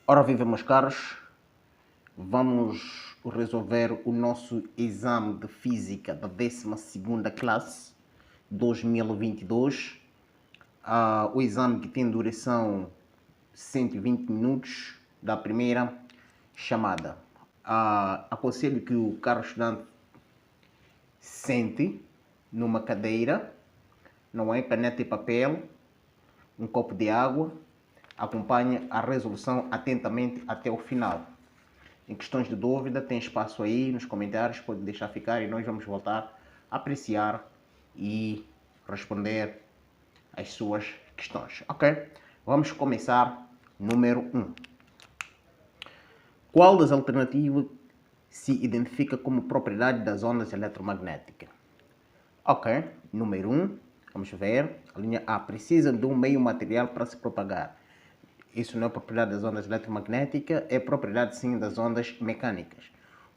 Ora viva, meus caros, vamos resolver o nosso exame de Física da 12ª classe 2022. O exame que tem duração 120 minutos da primeira chamada. Aconselho que o caro estudante sente numa cadeira, não é? Caneta e papel, um copo de água, acompanhe a resolução atentamente até o final. Em questões de dúvida, tem espaço aí nos comentários, pode deixar ficar e nós vamos voltar a apreciar e responder as suas questões. Ok? Vamos começar. Número 1. Qual das alternativas se identifica como propriedade das ondas eletromagnéticas? Ok. Número 1. Vamos ver. A linha A. Precisa de um meio material para se propagar. Isso não é propriedade das ondas eletromagnéticas, é propriedade sim das ondas mecânicas.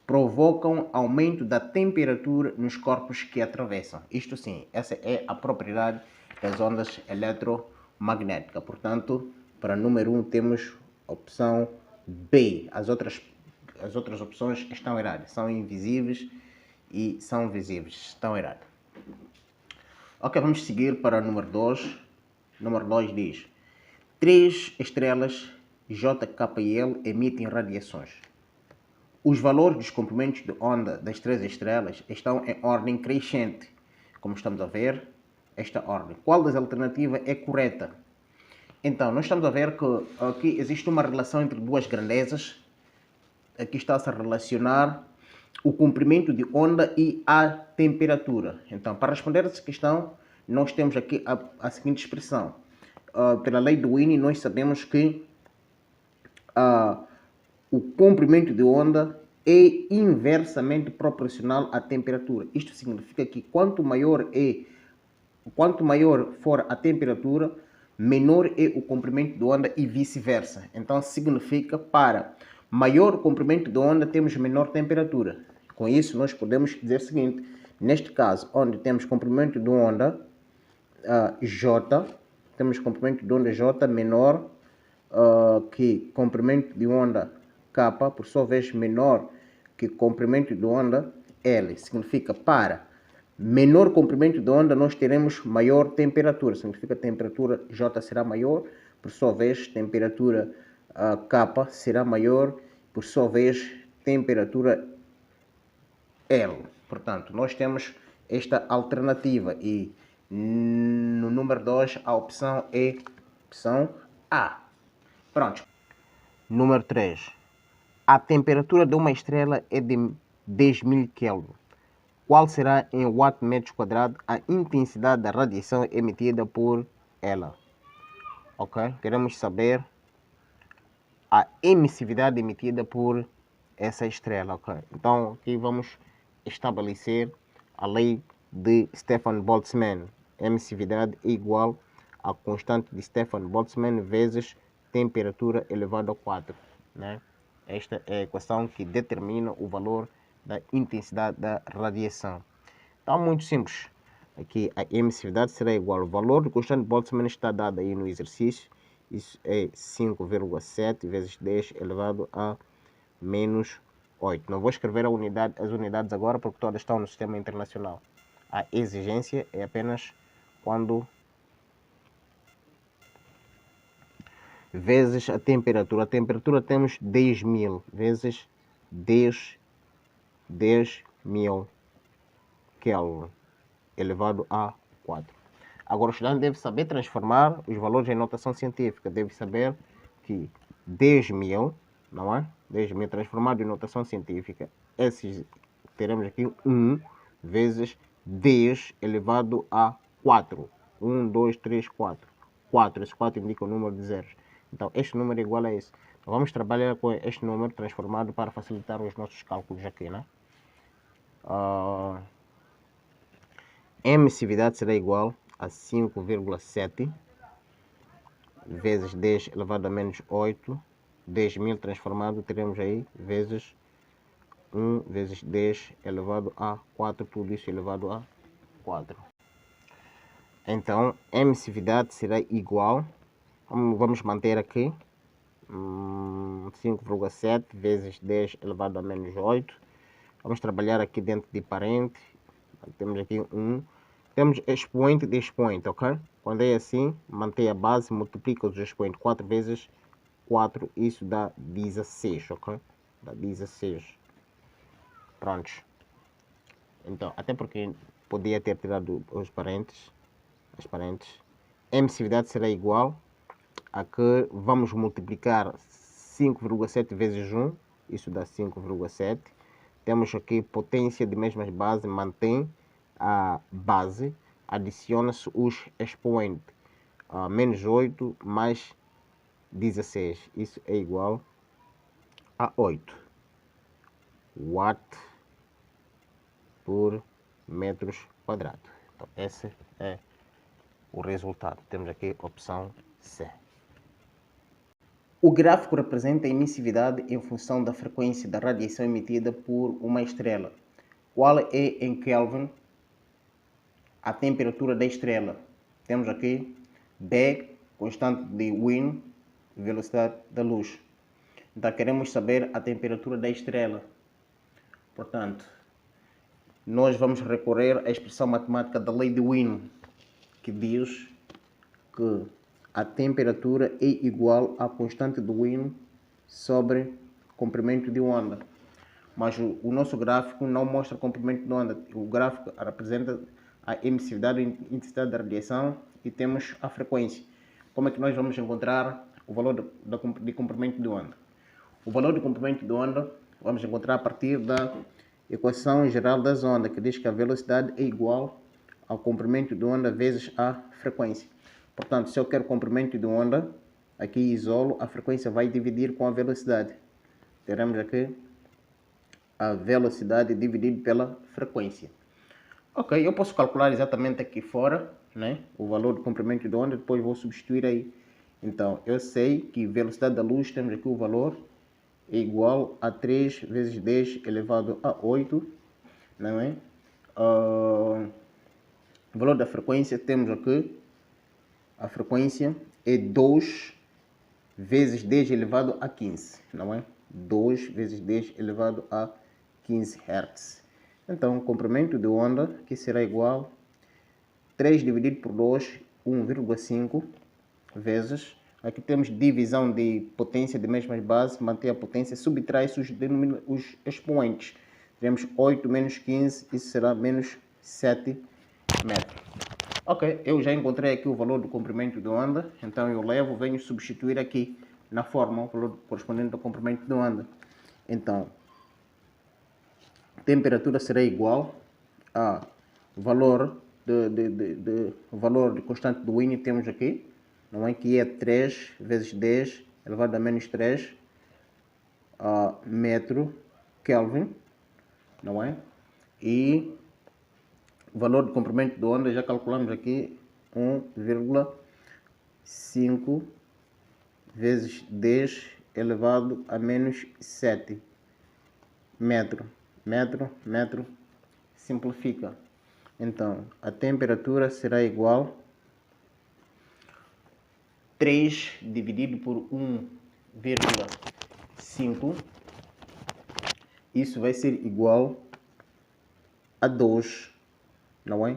Provocam aumento da temperatura nos corpos que atravessam. Isto sim, essa é a propriedade das ondas eletromagnéticas. Portanto, para número 1 temos a opção B. As outras opções estão erradas. São invisíveis e são visíveis. Estão erradas. Ok, vamos seguir para o número 2. Número 2 diz: 3 estrelas JKL emitem radiações. Os valores dos comprimentos de onda das 3 estrelas estão em ordem crescente, como estamos a ver, esta ordem. Qual das alternativas é correta? Então, nós estamos a ver que aqui existe uma relação entre duas grandezas. Aqui está-se a relacionar o comprimento de onda e a temperatura. Então, para responder essa questão, nós temos aqui a seguinte expressão. Pela lei do Wien, nós sabemos que o comprimento de onda é inversamente proporcional à temperatura. Isto significa que quanto maior for a temperatura, menor é o comprimento de onda e vice-versa. Então significa para maior comprimento de onda temos menor temperatura. Com isso nós podemos dizer o seguinte: neste caso, onde temos comprimento de onda J, temos comprimento de onda J menor que comprimento de onda K, por sua vez menor que comprimento de onda L. Significa para menor comprimento de onda nós teremos maior temperatura. Significa que a temperatura J será maior, por sua vez temperatura K será maior, por sua vez temperatura L. Portanto, nós temos esta alternativa e no número 2 a opção é opção A. Pronto. Número 3. A temperatura de uma estrela é de 10.000 Kelvin. Qual será em watt-metros quadrados a intensidade da radiação emitida por ela? Ok? Queremos saber a emissividade emitida por essa estrela. Ok? Então, aqui vamos estabelecer a lei de Stefan Boltzmann. Emissividade é igual à constante de Stefan Boltzmann vezes temperatura elevado a 4. Né? Esta é a equação que determina o valor da intensidade da radiação. Então, muito simples. Aqui a emissividade será igual ao valor do constante de Boltzmann, está dado aí no exercício. Isso é 5,7 vezes 10 elevado a menos 8. Não vou escrever as unidades agora porque todas estão no sistema internacional. A exigência é apenas quando vezes a temperatura. A temperatura temos 10.000 vezes 10.000 Kelvin elevado a 4. Agora o estudante deve saber transformar os valores em notação científica. Deve saber que 10.000, não é? 10.000 transformado em notação científica. Teremos aqui 1 vezes 10 elevado a 4. 1, 2, 3, 4. 4. Esse 4 indica o número de zeros. Então, este número é igual a esse. Então, vamos trabalhar com este número transformado para facilitar os nossos cálculos aqui, né? A emissividade será igual a 5,7 vezes 10 elevado a menos 8. 10.000 transformado, teremos aí vezes 1 vezes 10 elevado a 4. Tudo isso elevado a 4. Então, emissividade será igual, vamos manter aqui, 5,7 vezes 10 elevado a menos 8. Vamos trabalhar aqui dentro de parente. Temos aqui 1. Temos expoente de expoente, ok? Quando é assim, mantém a base, multiplica os expoentes 4 vezes 4, isso dá 16, ok? Dá 16. Prontos. Então, até porque podia ter tirado os parentes, as parentes. A emissividade será igual a que vamos multiplicar 5,7 vezes 1, isso dá 5,7. Temos aqui potência de mesmas bases, mantém a base, adiciona-se os expoentes, menos 8 mais 16, isso é igual a 8 watt por metros quadrados. Então, esse é o resultado. Temos aqui a opção C. O gráfico representa a emissividade em função da frequência da radiação emitida por uma estrela. Qual é, em Kelvin, a temperatura da estrela? Temos aqui B, constante de Wien, velocidade da luz. Então, queremos saber a temperatura da estrela. Portanto, nós vamos recorrer à expressão matemática da lei de Wien, que diz que a temperatura é igual à constante de Wien sobre comprimento de onda. Mas o nosso gráfico não mostra comprimento de onda. O gráfico representa a emissividade e intensidade da radiação e temos a frequência. Como é que nós vamos encontrar o valor de comprimento de onda? O valor de comprimento de onda vamos encontrar a partir da equação geral das ondas, que diz que a velocidade é igual ao comprimento de onda vezes a frequência. Portanto, se eu quero comprimento de onda, aqui isolo, a frequência vai dividir com a velocidade. Teremos aqui a velocidade dividido pela frequência. Ok, eu posso calcular exatamente aqui fora, né, o valor do comprimento de onda, depois vou substituir aí. Então, eu sei que velocidade da luz, temos aqui o valor, é igual a 3 vezes 10 elevado a 8, não é? O valor da frequência, temos aqui, a frequência é 2 vezes 10 elevado a 15, não é? 2 vezes 10 elevado a 15 Hz. Então, o comprimento de onda, que será igual a 3 dividido por 2, 1,5 vezes. Aqui temos divisão de potência de mesmas bases, mantém a potência, subtrai-se os expoentes. Teremos 8 menos 15, isso será menos 7 metros. Ok, eu já encontrei aqui o valor do comprimento de onda, então eu levo, venho substituir aqui na fórmula o valor correspondente ao comprimento de onda. Então, a temperatura será igual a valor de constante de Wien, temos aqui, não é, que é 3 vezes 10 elevado a menos 3 metro Kelvin, não é? E o valor de comprimento de onda, já calculamos aqui, 1,5 vezes 10 elevado a menos 7 metro. Metro, simplifica. Então, a temperatura será igual a 3 dividido por 1,5. Isso vai ser igual a 2. Não é?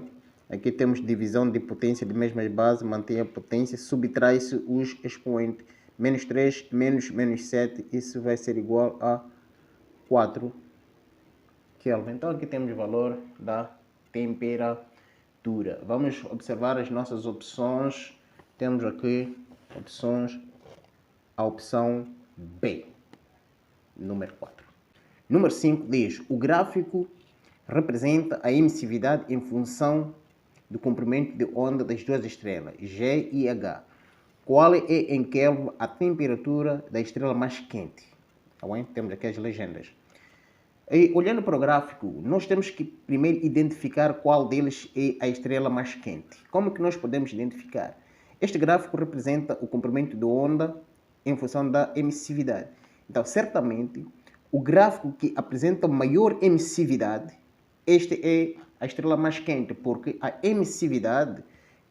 Aqui temos divisão de potência de mesmas bases, mantém a potência, subtrai-se os expoentes. Menos 3, menos 7, isso vai ser igual a 4 Kelvin. Então aqui temos o valor da temperatura. Vamos observar as nossas opções. Temos aqui opções, a opção B, número 4. Número 5 diz, o gráfico representa a emissividade em função do comprimento de onda das duas estrelas, G e H. Qual é, em Kelvin, a temperatura da estrela mais quente? Tá bem? Temos aqui as legendas. E, olhando para o gráfico, nós temos que primeiro identificar qual deles é a estrela mais quente. Como que nós podemos identificar? Este gráfico representa o comprimento de onda em função da emissividade. Então, certamente, o gráfico que apresenta maior emissividade, este é a estrela mais quente, porque a emissividade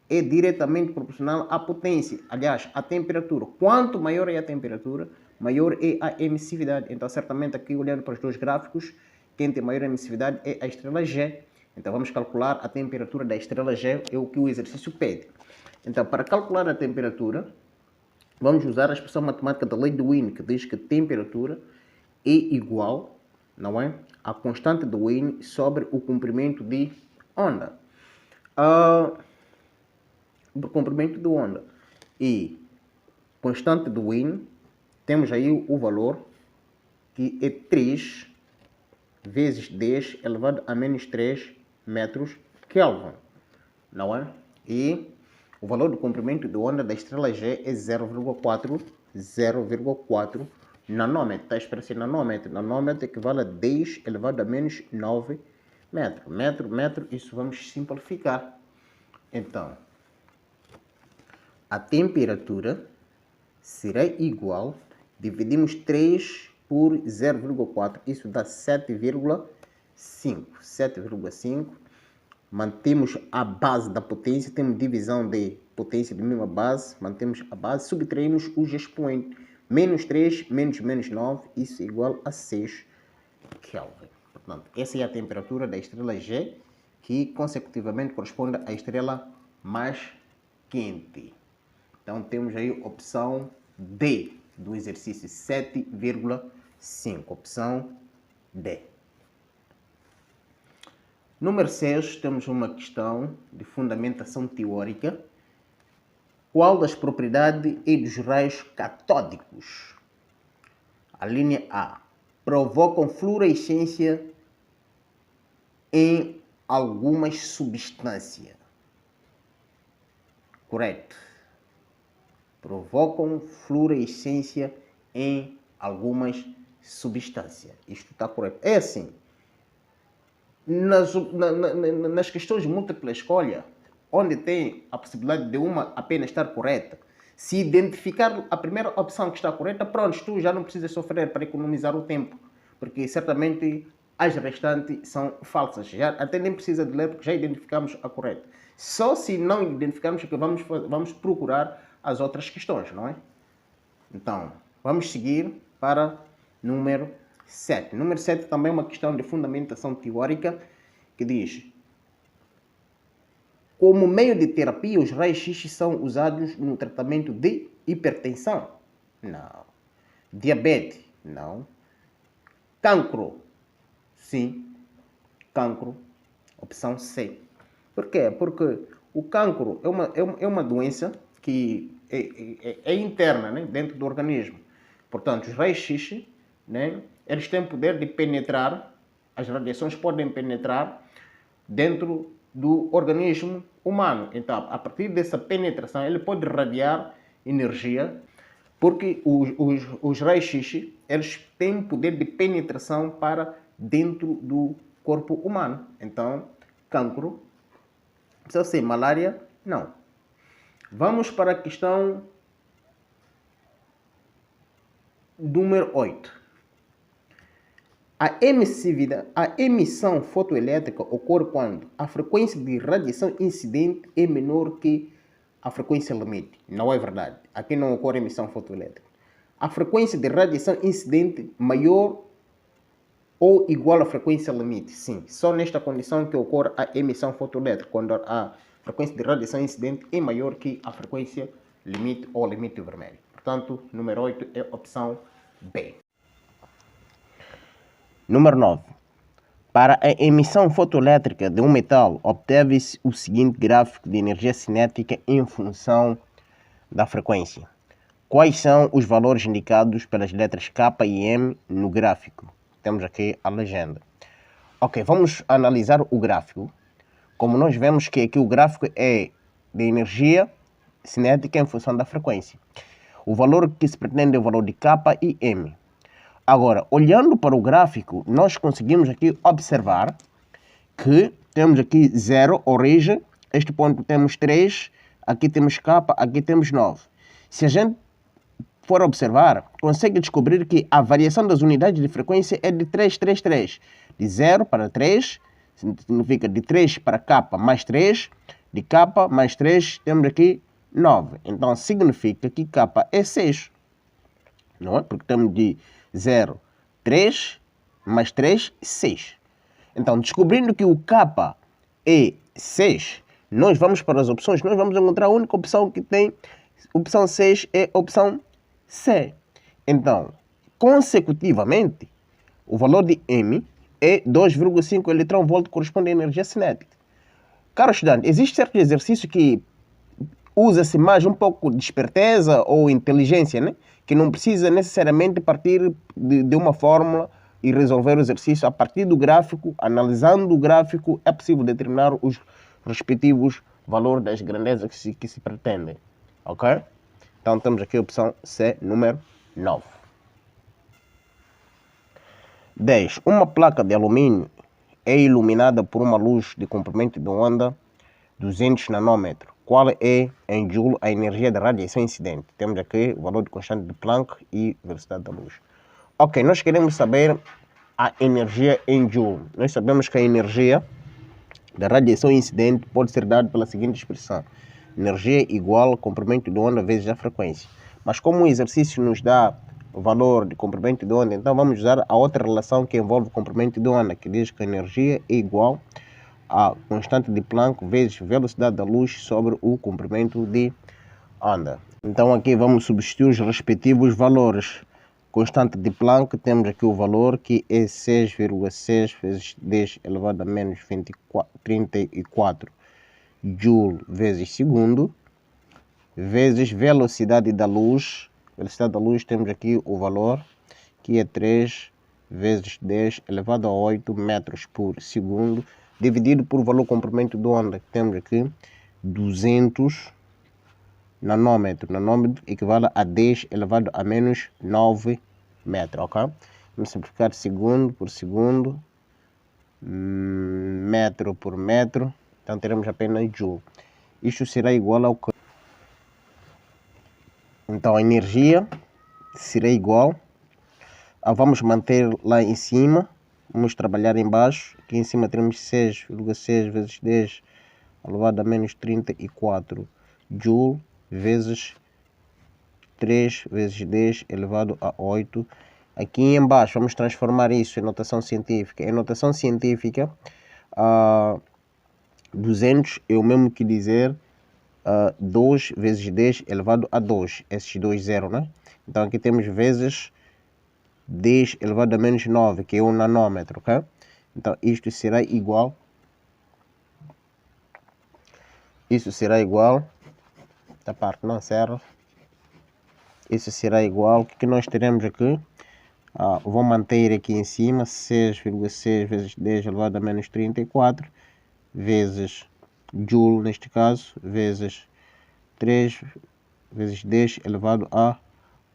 é diretamente proporcional à potência, aliás, à temperatura. Quanto maior é a temperatura, maior é a emissividade. Então, certamente aqui olhando para os dois gráficos, quem tem maior emissividade é a estrela G. Então, vamos calcular a temperatura da estrela G, é o que o exercício pede. Então, para calcular a temperatura, vamos usar a expressão matemática da lei de Wien, que diz que a temperatura é igual, não é, a constante de Wien sobre o comprimento de onda. O comprimento de onda e constante de Wien, temos aí o valor que é 3 vezes 10 elevado a menos 3 metros Kelvin, não é? E o valor do comprimento de onda da estrela G é 0,4 nanômetro. Está expresso em nanômetro. Nanômetro equivale a 10 elevado a menos 9 metros. Metro, isso vamos simplificar. Então, a temperatura será igual, dividimos 3 por 0,4, isso dá 7,5. 7,5. Mantemos a base da potência, temos divisão de potência de mesma base, mantemos a base, subtraímos os expoentes. Menos 3, menos 9, isso é igual a 6 Kelvin. Portanto, essa é a temperatura da estrela G, que consecutivamente corresponde à estrela mais quente. Então, temos aí a opção D do exercício 7,5. Opção D. Número 6, temos uma questão de fundamentação teórica. Qual das propriedades é dos raios catódicos? A linha A. Provocam fluorescência em algumas substâncias. Correto. Provocam fluorescência em algumas substâncias. Isto está correto. É assim. Nas questões de múltipla escolha, onde tem a possibilidade de uma apenas estar correta, se identificar a primeira opção que está correta, pronto, tu já não precisas sofrer para economizar o tempo, porque certamente as restantes são falsas. Já até nem precisa de ler, porque já identificamos a correta. Só se não identificarmos que vamos procurar as outras questões, não é? Então, vamos seguir para número 7. Número 7 também é uma questão de fundamentação teórica que diz: como meio de terapia, os raios-x são usados no tratamento de hipertensão? Não. Diabetes? Não. Cancro? Sim. Cancro. Opção C. Por quê? Porque o cancro é uma doença que é interna, né, dentro do organismo. Portanto, os raios-x, né, eles têm poder de penetrar, as radiações podem penetrar dentro do organismo humano. Então, a partir dessa penetração, ele pode irradiar energia, porque os raios-x, eles têm poder de penetração para dentro do corpo humano. Então, cancro, precisa ser malária? Não. Vamos para a questão número 8. A emissão fotoelétrica ocorre quando a frequência de radiação incidente é menor que a frequência limite. Não é verdade. Aqui não ocorre emissão fotoelétrica. A frequência de radiação incidente maior ou igual à frequência limite. Sim, só nesta condição que ocorre a emissão fotoelétrica, quando a frequência de radiação incidente é maior que a frequência limite ou limite vermelho. Portanto, número 8 é a opção B. Número 9. Para a emissão fotoelétrica de um metal, obteve-se o seguinte gráfico de energia cinética em função da frequência. Quais são os valores indicados pelas letras K e M no gráfico? Temos aqui a legenda. Ok, vamos analisar o gráfico. Como nós vemos que aqui o gráfico é de energia cinética em função da frequência. O valor que se pretende é o valor de K e M. Agora, olhando para o gráfico, nós conseguimos aqui observar que temos aqui 0, origem, este ponto temos 3, aqui temos K, aqui temos 9. Se a gente for observar, consegue descobrir que a variação das unidades de frequência é de 3, 3, 3. De 0 para 3, significa de 3 para K mais 3, de K mais 3, temos aqui 9. Então, significa que K é 6. não é? Porque temos de 0, 3, mais 3, 6. Então, descobrindo que o K é 6, nós vamos para as opções, nós vamos encontrar a única opção que tem, opção 6 é a opção C. Então, consecutivamente, o valor de M é 2,5 eV corresponde à energia cinética. Caro estudante, existe certo exercício que usa-se mais um pouco de esperteza ou inteligência, né? Que não precisa necessariamente partir de uma fórmula e resolver o exercício. A partir do gráfico, analisando o gráfico, é possível determinar os respectivos valores das grandezas que se pretendem. Ok? Então temos aqui a opção C, número 9. 10. Uma placa de alumínio é iluminada por uma luz de comprimento de onda 200 nanômetros. Qual é, em Joule, a energia de radiação incidente? Temos aqui o valor de constante de Planck e velocidade da luz. Ok, nós queremos saber a energia em Joule. Nós sabemos que a energia da radiação incidente pode ser dada pela seguinte expressão. Energia igual ao comprimento de onda vezes a frequência. Mas como o exercício nos dá o valor de comprimento de onda, então vamos usar a outra relação que envolve o comprimento de onda, que diz que a energia é igual a constante de Planck vezes velocidade da luz sobre o comprimento de onda. Então aqui vamos substituir os respectivos valores. Constante de Planck, temos aqui o valor que é 6,6 vezes 10 elevado a menos 34 Joule vezes segundo, vezes velocidade da luz. Velocidade da luz, temos aqui o valor que é 3 vezes 10 elevado a 8 metros por segundo, dividido por valor comprimento de onda, que temos aqui 200 nanômetros. Nanômetro equivale a 10 elevado a menos 9 metros, ok? Vamos simplificar segundo por segundo, metro por metro, então teremos apenas Joule. Isto será igual ao que? Então a energia será igual a, vamos manter lá em cima, vamos trabalhar em baixo. Aqui em cima teremos 6,6 vezes 10 elevado a menos 34 Joule vezes 3 vezes 10 elevado a 8. Aqui em baixo vamos transformar isso em notação científica. Em notação científica, 200 é o mesmo que dizer 2 vezes 10 elevado a 2. Esses dois zeros, né? Então aqui temos vezes 10 elevado a menos 9, que é um nanômetro, ok? Então isto será igual. Isso será igual. Esta parte não serve. Isso será igual. O que nós teremos aqui? Vou manter aqui em cima 6,6 vezes 10 elevado a menos 34 vezes Joule, neste caso, vezes 3 vezes 10 elevado a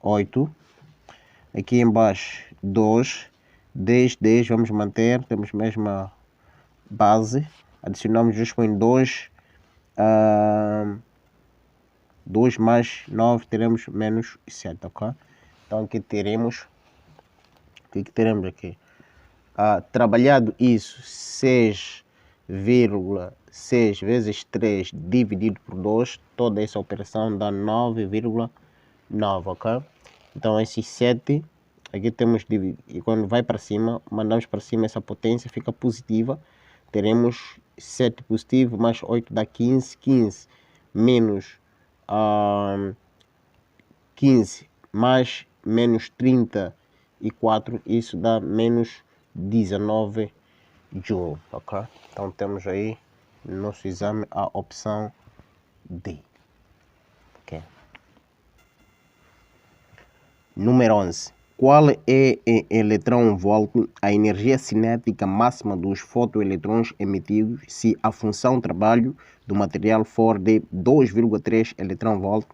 8. Aqui embaixo 2, 10, 10, vamos manter, temos a mesma base, adicionamos 2 com 2, 2 mais 9, teremos menos 7, ok? Então aqui teremos, o que teremos aqui? Trabalhado isso, 6,6 vezes 3 dividido por 2, toda essa operação dá 9,9, ok? Então esses 7, aqui temos, e quando vai para cima, mandamos para cima essa potência, fica positiva, teremos 7 positivo, mais 8 dá 15, 15 menos 15 mais menos 34, isso dá menos 19 Joule, ok? Então temos aí no nosso exame a opção D. Okay. Número 11. Qual é em elétron-volt a energia cinética máxima dos fotoeletrons emitidos se a função trabalho do material for de 2,3 elétron-volt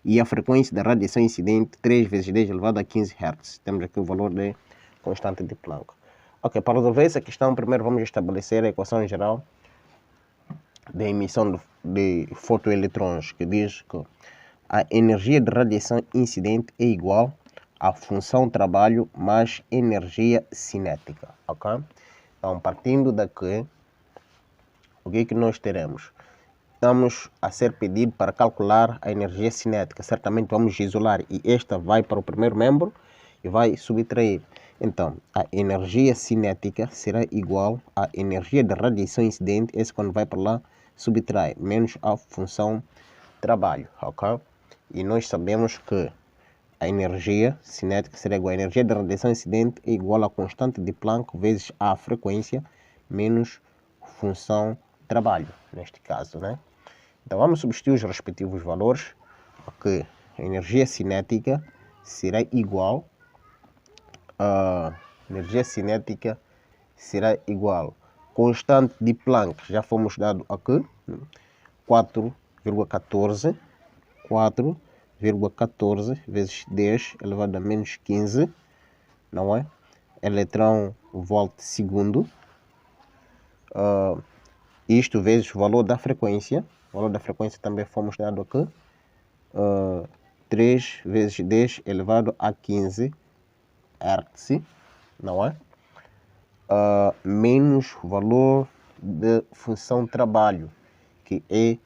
e a frequência da radiação incidente 3 vezes 10 elevado a 15 Hz? Temos aqui o valor de constante de Planck. Ok, para resolver essa questão, primeiro vamos estabelecer a equação geral da emissão de fotoeletrons, que diz que a energia de radiação incidente é igual à função trabalho mais energia cinética, ok? Então, partindo daqui, o que nós teremos? estamos a ser pedido para calcular a energia cinética. Certamente vamos isolar e esta vai para o primeiro membro e vai subtrair. Então, a energia cinética será igual à energia de radiação incidente, esse quando vai para lá subtrai, menos a função trabalho, ok? E nós sabemos que a energia cinética será igual à energia de radiação incidente é igual à constante de Planck vezes a frequência menos função trabalho, neste caso, né? Então vamos substituir os respectivos valores, ok? A energia cinética será igual a constante de Planck, já fomos dado aqui, 4,14 vezes 10 elevado a menos 15, não é? Eletrão volt segundo. Isto vezes o valor da frequência. O valor da frequência também fomos dado aqui. 3 vezes 10 elevado a 15 Hz, não é? Menos o valor de função trabalho, que é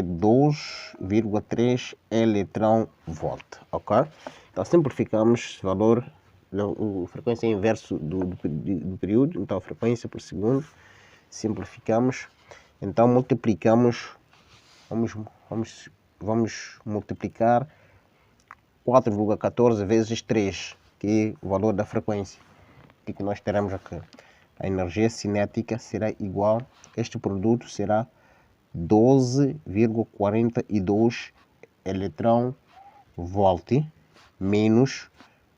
2,3 eletrão volt, ok? Então simplificamos esse valor, a frequência é inverso do período, então a frequência por segundo, simplificamos, então multiplicamos, vamos multiplicar 4,14 vezes 3, que é o valor da frequência. O que nós teremos aqui? A energia cinética será igual, este produto será 12,42 eletrão volt menos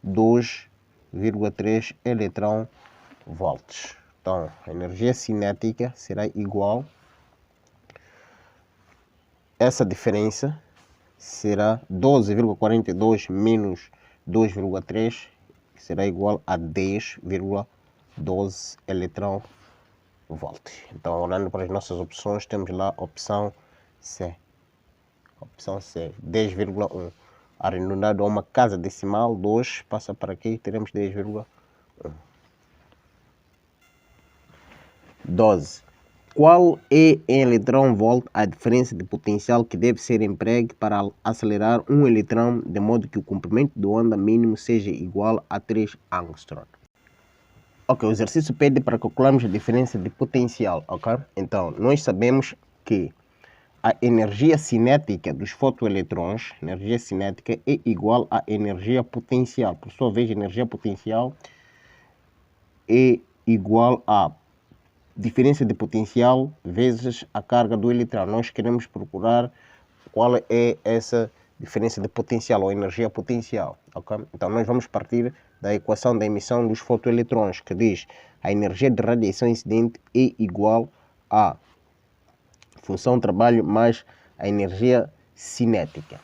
2,3 eletrão volts. Então, a energia cinética será igual, essa diferença será 12,42 menos 2,3, que será igual a 10,12 eletrão volt. Então, olhando para as nossas opções, temos lá a opção C. Opção C, 10,1. Arredondado a uma casa decimal, 2 passa para aqui, teremos 10,1. 12. Qual é em eletrão volt a diferença de potencial que deve ser empregue para acelerar um eletrão de modo que o comprimento de onda mínimo seja igual a 3 angstrom? Ok, o exercício pede para calcularmos a diferença de potencial, ok? Então, nós sabemos que a energia cinética dos fotoeletrões, energia cinética, é igual à energia potencial. Por sua vez, a energia potencial é igual a diferença de potencial vezes a carga do eletrão. Nós queremos procurar qual é essa diferença de potencial ou energia potencial, ok? Então nós vamos partir da equação da emissão dos fotoeletrões, que diz a energia de radiação incidente é igual a função trabalho mais a energia cinética.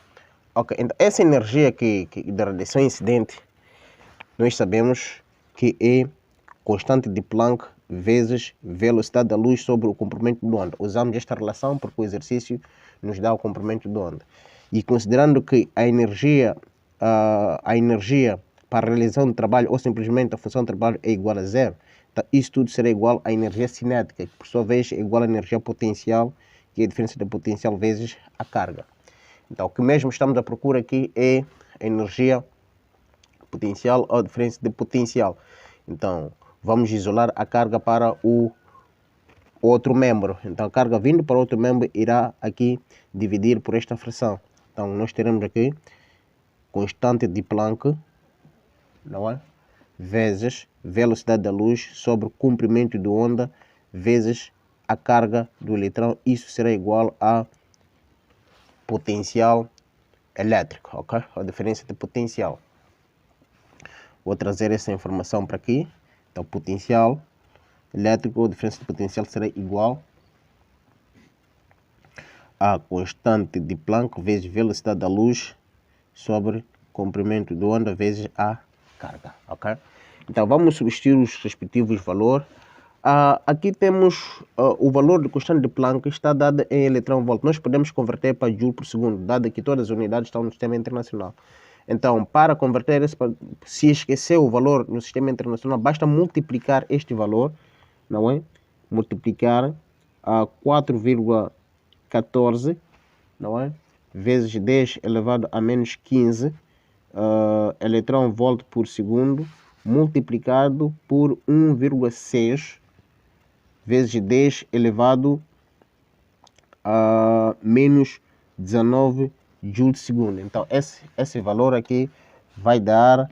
Ok, então essa energia de radiação incidente nós sabemos que é constante de Planck vezes velocidade da luz sobre o comprimento de onda. Usamos esta relação porque o exercício nos dá o comprimento de onda. E considerando que a energia para a realização do trabalho ou simplesmente a função do trabalho é igual a zero, então isso tudo será igual à energia cinética, que por sua vez é igual à energia potencial, que é a diferença da potencial vezes a carga. Então o que mesmo estamos à procura aqui é a energia potencial ou a diferença de potencial. Então vamos isolar a carga para o outro membro. Então a carga vindo para o outro membro irá aqui dividir por esta fração. Então nós teremos aqui constante de Planck, não é? Vezes velocidade da luz sobre o comprimento de onda vezes a carga do eletrão. Isso será igual a potencial elétrico, ok? A diferença de potencial. Vou trazer essa informação para aqui. Então, potencial elétrico, a diferença de potencial será igual a constante de Planck vezes velocidade da luz sobre comprimento de onda vezes a carga, ok? Então, vamos substituir os respectivos valores. Aqui temos o valor de constante de Planck está dado em eletrão volt. Nós podemos converter para joule por segundo, dado que todas as unidades estão no sistema internacional. Então, para converter, se esquecer o valor no sistema internacional, basta multiplicar este valor, não é? Multiplicar a 4,14, não é? Vezes 10 elevado a menos 15 eletron-volt por segundo, multiplicado por 1,6 vezes 10 elevado a menos 19 joules segundo. Então, esse valor aqui vai dar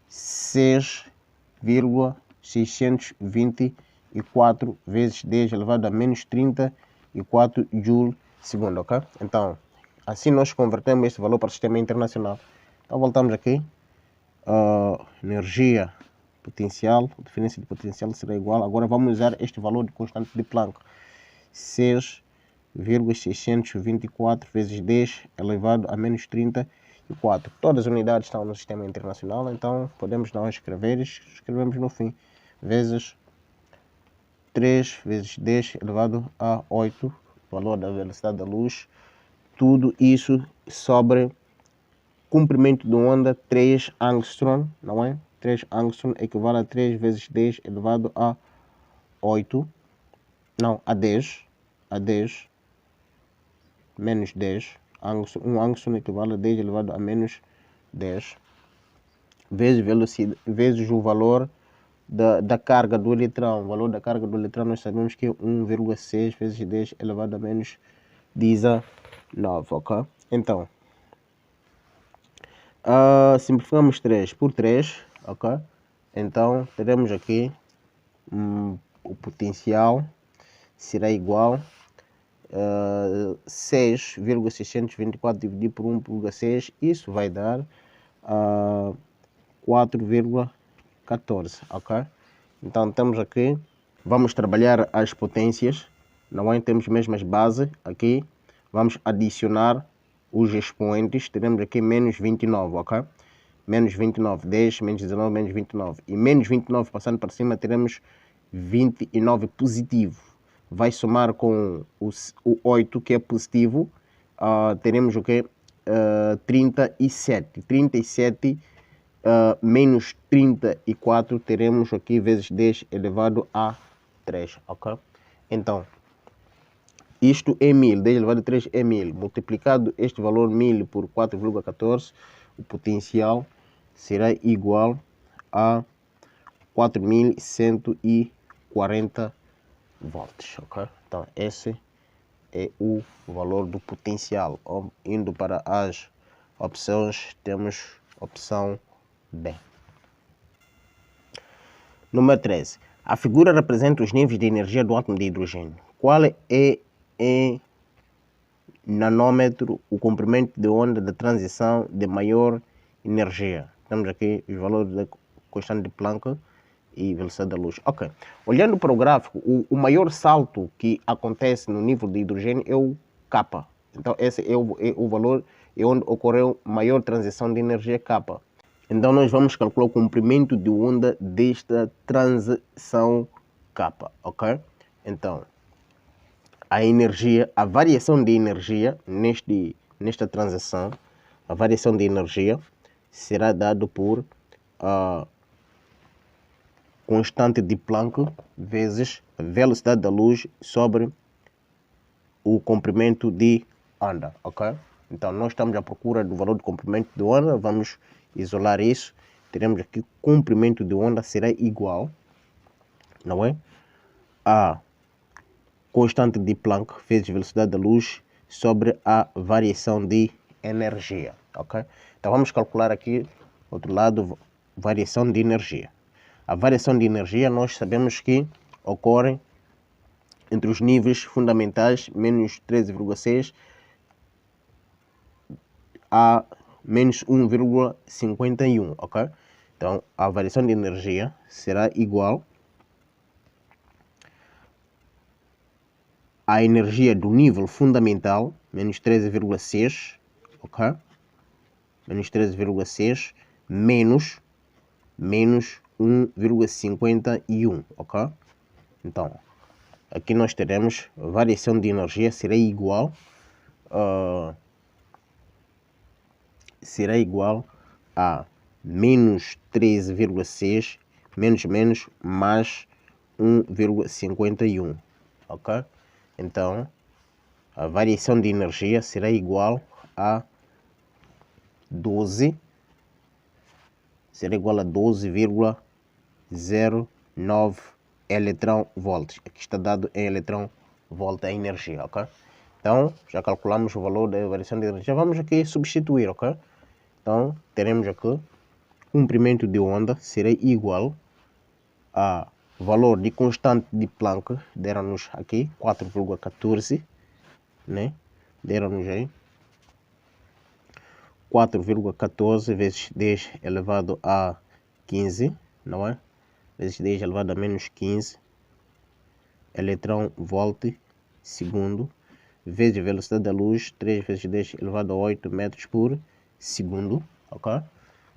6,624 vezes 10 elevado a menos 34 joules segundo, ok? Então, assim nós convertemos esse valor para o sistema internacional. Então, voltamos aqui. Energia potencial, a diferença de potencial será igual. Agora vamos usar este valor de constante de Planck. 6,624 vezes 10 elevado a menos 34. Todas as unidades estão no sistema internacional, então podemos não escrever, escrevemos no fim. Vezes 3 vezes 10 elevado a 8, valor da velocidade da luz. Tudo isso sobre comprimento de onda 3 angstrom, não é? 3 angstrom equivale a 3 vezes 10 elevado a 8, não, a 10, menos 10, angstrom, 1 angstrom equivale a 10 elevado a menos 10, vezes velocidade, vezes o valor da carga do eletrão. O valor da carga do eletrão nós sabemos que é 1,6 vezes 10 elevado a menos 19, ok? Então, simplificamos 3 por 3, ok? Então, teremos aqui o potencial será igual a 6,624 dividido por 1,6, isso vai dar 4,14, ok? Então, temos aqui, vamos trabalhar as potências, não é? Temos mesmas bases aqui, vamos adicionar os expoentes, teremos aqui menos 29, ok? Menos 29, 10, menos 19, menos 29. E menos 29 passando para cima, teremos 29 positivo. Vai somar com o 8, que é positivo, teremos o que? 37. 37 menos 34, teremos aqui vezes 10 elevado a 3, ok? Então, isto é 1000, 10 elevado a 3 é 1000. Multiplicado este valor 1000 por 4,14, o potencial será igual a 4140 volts, ok? Então, esse é o valor do potencial. Indo para as opções, temos opção B. Número 13. A figura representa os níveis de energia do átomo de hidrogênio. Qual é em nanômetro o comprimento de onda de transição de maior energia? Temos aqui os valores da constante de Planck e velocidade da luz. Ok. Olhando para o gráfico, o maior salto que acontece no nível de hidrogênio é o K. Então, esse é o valor onde ocorreu maior transição de energia K. Então, nós vamos calcular o comprimento de onda desta transição K, ok? Então, a energia, a variação de energia nesta transição, a variação de energia será dado por constante de Planck vezes a velocidade da luz sobre o comprimento de onda, ok? Então, nós estamos à procura do valor do comprimento de onda, vamos isolar isso. Teremos aqui o comprimento de onda será igual, não é? A constante de Planck vezes velocidade da luz sobre a variação de energia, ok? Então, vamos calcular aqui, outro lado, variação de energia. A variação de energia nós sabemos que ocorre entre os níveis fundamentais, menos 13,6 a menos 1,51, ok? Então, a variação de energia será igual à energia do nível fundamental, menos 13,6, ok? Menos 13,6 menos 1,51, ok? Então, aqui nós teremos a variação de energia será igual a menos 13,6 menos mais 1,51. ok? Então, a variação de energia será igual a 12,09 eletron-volts. Aqui está dado em eletron-volt a energia, ok? Então, já calculamos o valor da variação de energia. Vamos aqui substituir, ok? Então, teremos aqui o comprimento de onda será igual a valor de constante de Planck, deram-nos aqui 4,14, né? Deram-nos aí 4,14 vezes 10 elevado a 15, não é? Vezes 10 elevado a menos 15 eletron-volt segundo, vezes a velocidade da luz, 3 vezes 10 elevado a 8 metros por segundo, ok?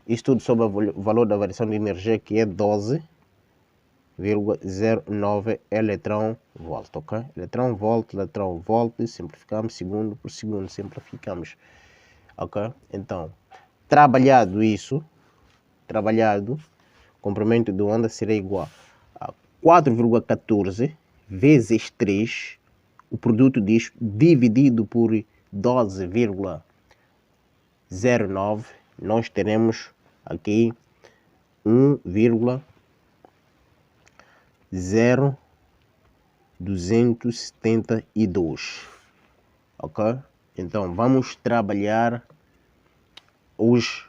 Isto tudo sobre o valor da variação de energia, que é 12,09 eletron-volt, ok? Eletron-volt, simplificamos segundo por segundo, simplificamos, ok? Então, trabalhado, comprimento de onda será igual a 4,14 vezes 3, o produto disto dividido por 12,09, nós teremos aqui 1,0272, ok? Então vamos trabalhar os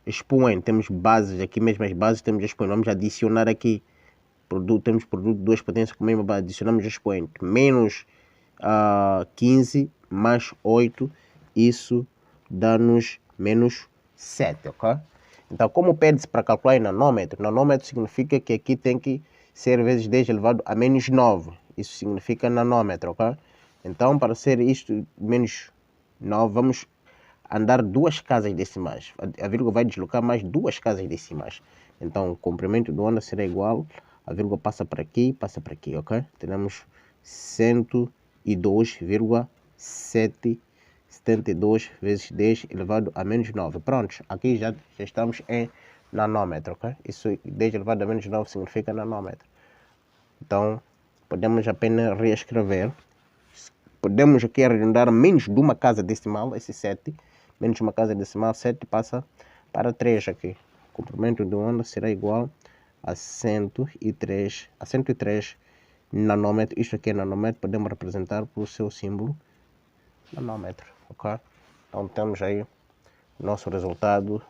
expoentes. Temos bases aqui, mesmas bases, temos expoente. Vamos adicionar aqui temos produto de duas potências com a mesma base, adicionamos expoente, menos 15 mais 8, isso dá-nos menos 7, ok? Então, como pede-se para calcular em nanômetro, nanômetro significa que aqui tem que ser vezes 10 elevado a menos 9, isso significa nanômetro, ok? Então, para ser isto menos 9, vamos andar duas casas decimais, a vírgula vai deslocar mais duas casas decimais, então o comprimento do onda será igual, a vírgula passa para aqui, ok? Teremos 102,772 vezes 10 elevado a menos 9. Pronto, aqui já estamos em nanômetro, ok? Isso 10 elevado a menos 9 significa nanômetro. Então, podemos apenas reescrever. Podemos aqui arredondar menos de uma casa decimal, esse 7. Menos de uma casa decimal, 7 passa para 3 aqui. O comprimento de onda será igual a 103 nanômetros. Isto aqui é nanômetro, podemos representar por seu símbolo nanômetro, ok? Então temos aí o nosso resultado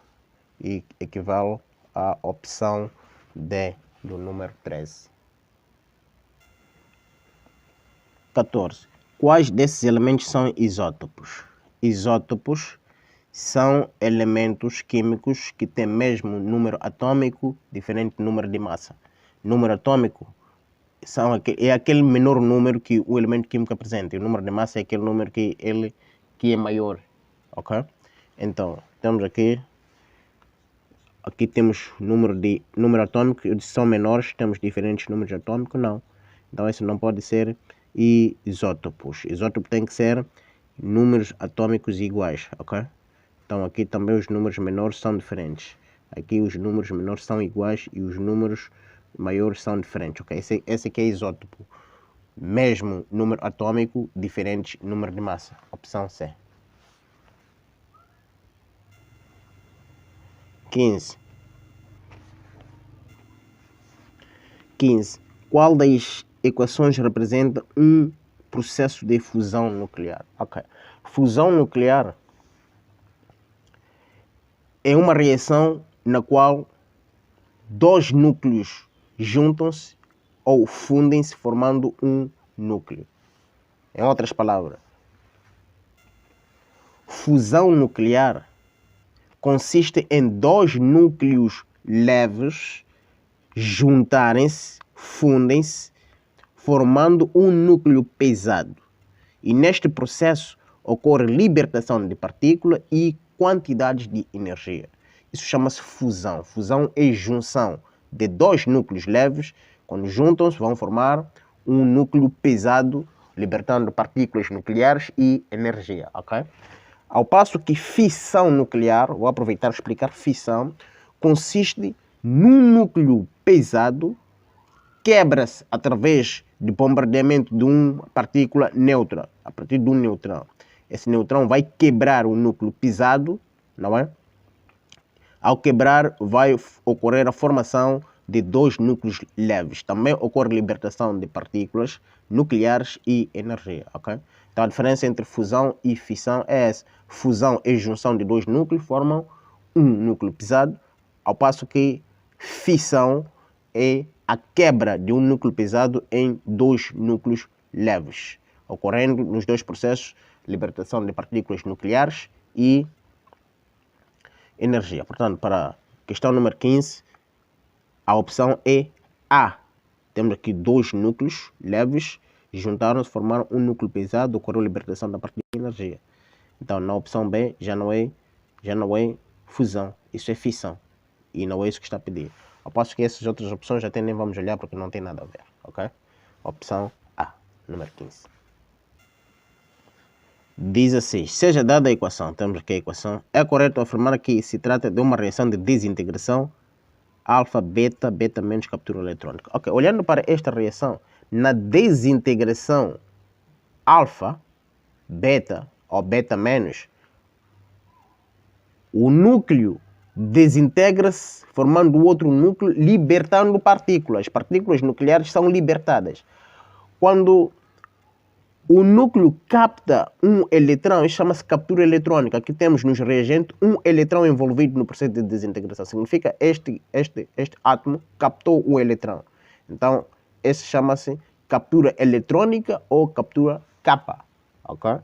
e equivale à opção D do número 13. 14. Quais desses elementos são isótopos? Isótopos são elementos químicos que têm mesmo número atômico, diferente do número de massa. Número atômico é aquele menor número que o elemento químico apresenta, e o número de massa é aquele número que é maior, ok? Então, temos aqui temos número atômico, eles são menores, temos diferentes números atômicos, não. Então, isso não pode ser isótopos. Isótopo tem que ser números atômicos iguais, ok? Então aqui também os números menores são diferentes. Aqui os números menores são iguais e os números maiores são diferentes, ok? Esse aqui é isótopo. Mesmo número atômico, diferente número de massa. Opção C. 15. Qual das equações representa um processo de fusão nuclear? Ok. Fusão nuclear é uma reação na qual dois núcleos juntam-se ou fundem-se formando um núcleo. Em outras palavras, fusão nuclear consiste em dois núcleos leves juntarem-se, fundem-se, formando um núcleo pesado. E neste processo ocorre libertação de partículas e quantidades de energia. Isso chama-se fusão. Fusão é junção de dois núcleos leves, quando juntam-se vão formar um núcleo pesado, libertando partículas nucleares e energia, ok? Ao passo que fissão nuclear, vou aproveitar e explicar, fissão consiste num núcleo pesado quebra-se através de bombardeamento de uma partícula neutra, a partir de um neutrão. Esse neutrão vai quebrar o núcleo pesado, não é? Ao quebrar, vai ocorrer a formação de dois núcleos leves. Também ocorre libertação de partículas nucleares e energia, ok? Então a diferença entre fusão e fissão é essa. Fusão é junção de dois núcleos, formam um núcleo pesado, ao passo que fissão é a quebra de um núcleo pesado em dois núcleos leves, ocorrendo nos dois processos libertação de partículas nucleares e energia. Portanto, para a questão número 15, a opção é A. Temos aqui dois núcleos leves, juntaram-se, formaram um núcleo pesado, ocorreu libertação da partícula de energia. Então, na opção B, já não é fusão, isso é fissão. E não é isso que está a pedir. Eu posso que essas outras opções até nem vamos olhar porque não tem nada a ver, ok? Opção A, número 15. 16. Seja dada a equação, temos aqui a equação, é correto afirmar que se trata de uma reação de desintegração alfa, beta, beta menos captura eletrônica. Ok, olhando para esta reação, na desintegração alfa, beta ou beta menos, o núcleo desintegra-se formando outro núcleo, libertando partículas. As partículas nucleares são libertadas. Quando o núcleo capta um eletrão, isso chama-se captura eletrônica. Aqui temos nos reagentes um eletrão envolvido no processo de desintegração. Significa este átomo captou o eletrão. Então, esse chama-se captura eletrônica ou captura kappa. Ok?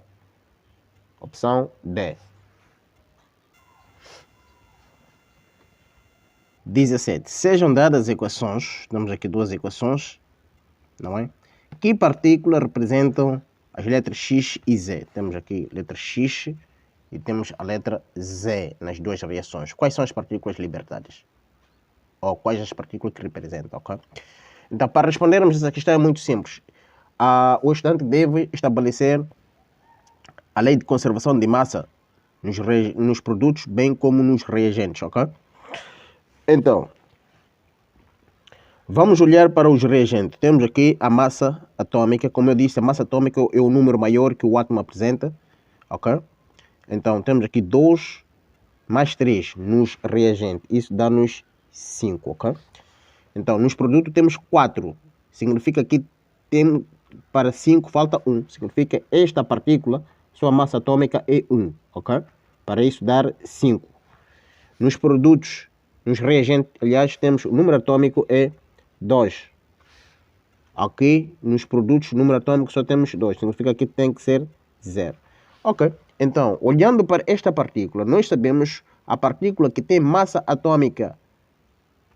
Opção D. 17. Sejam dadas equações, temos aqui duas equações, não é? Que partículas representam as letras X e Z? Temos aqui a letra X e temos a letra Z nas duas reações. Quais são as partículas libertadas? Ou quais as partículas que representam, ok? Então, para respondermos essa questão é muito simples. O estudante deve estabelecer a lei de conservação de massa nos produtos, bem como nos reagentes, ok? Então, vamos olhar para os reagentes. Temos aqui a massa atômica. Como eu disse, a massa atômica é o número maior que o átomo apresenta. Ok? Então, temos aqui 2 mais 3 nos reagentes. Isso dá-nos 5, ok? Então, nos produtos temos 4. Significa que para 5 falta 1. Significa que esta partícula, sua massa atômica é 1, ok? Para isso dar 5. Nos produtos, nos reagentes, aliás, temos o número atômico é 2. Aqui nos produtos, o número atômico só temos 2. Significa que tem que ser 0. Ok. Então, olhando para esta partícula, nós sabemos a partícula que tem massa atômica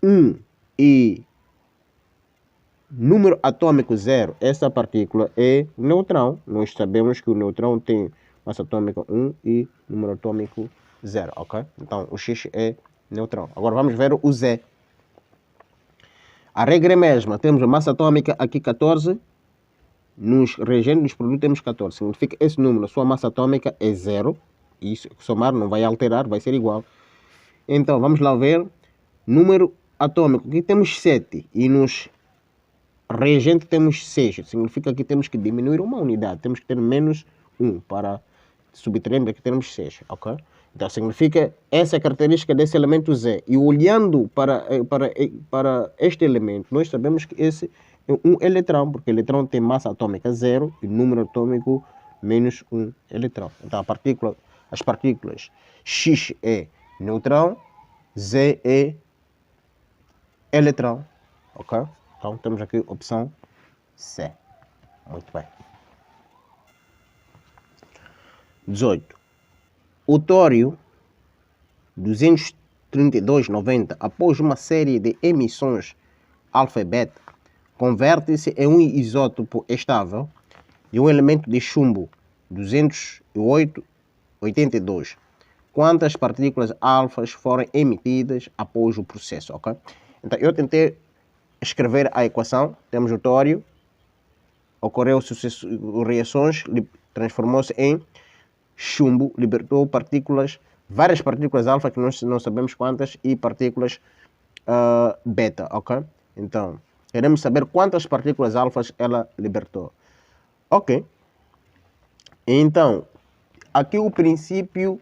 1 e número atômico 0. Essa partícula é o neutrão. Nós sabemos que o neutrão tem massa atômica 1 e número atômico 0. Ok? Então, o X é neutrão. Agora vamos ver o Z. A regra é a mesma. Temos a massa atômica aqui 14. Nos reagentes dos produtos temos 14. Significa que esse número, a sua massa atômica é 0. E isso, somar não vai alterar, vai ser igual. Então vamos lá ver. Número atômico. Aqui temos 7. E nos reagentes temos 6. Significa que temos que diminuir uma unidade. Temos que ter menos 1 para subtrair. Aqui temos 6. Ok? Então, significa essa é a característica desse elemento Z. E olhando para este elemento, nós sabemos que esse é um eletrão, porque o eletrão tem massa atômica 0 e número atômico menos 1 eletrão. Então, as partículas X é neutrão, Z é eletrão. Ok? Então, temos aqui a opção C. Muito bem. 18. O tório 23290, após uma série de emissões alfa e beta, converte-se em um isótopo estável de um elemento de chumbo 20882. Quantas partículas alfas foram emitidas após o processo, ok? Então, eu tentei escrever a equação. Temos o tório, ocorreu reações, transformou-se em chumbo, libertou várias partículas alfa, que nós não sabemos quantas, e partículas beta, ok? Então, Queremos saber quantas partículas alfas ela libertou. Ok. Então, aqui o princípio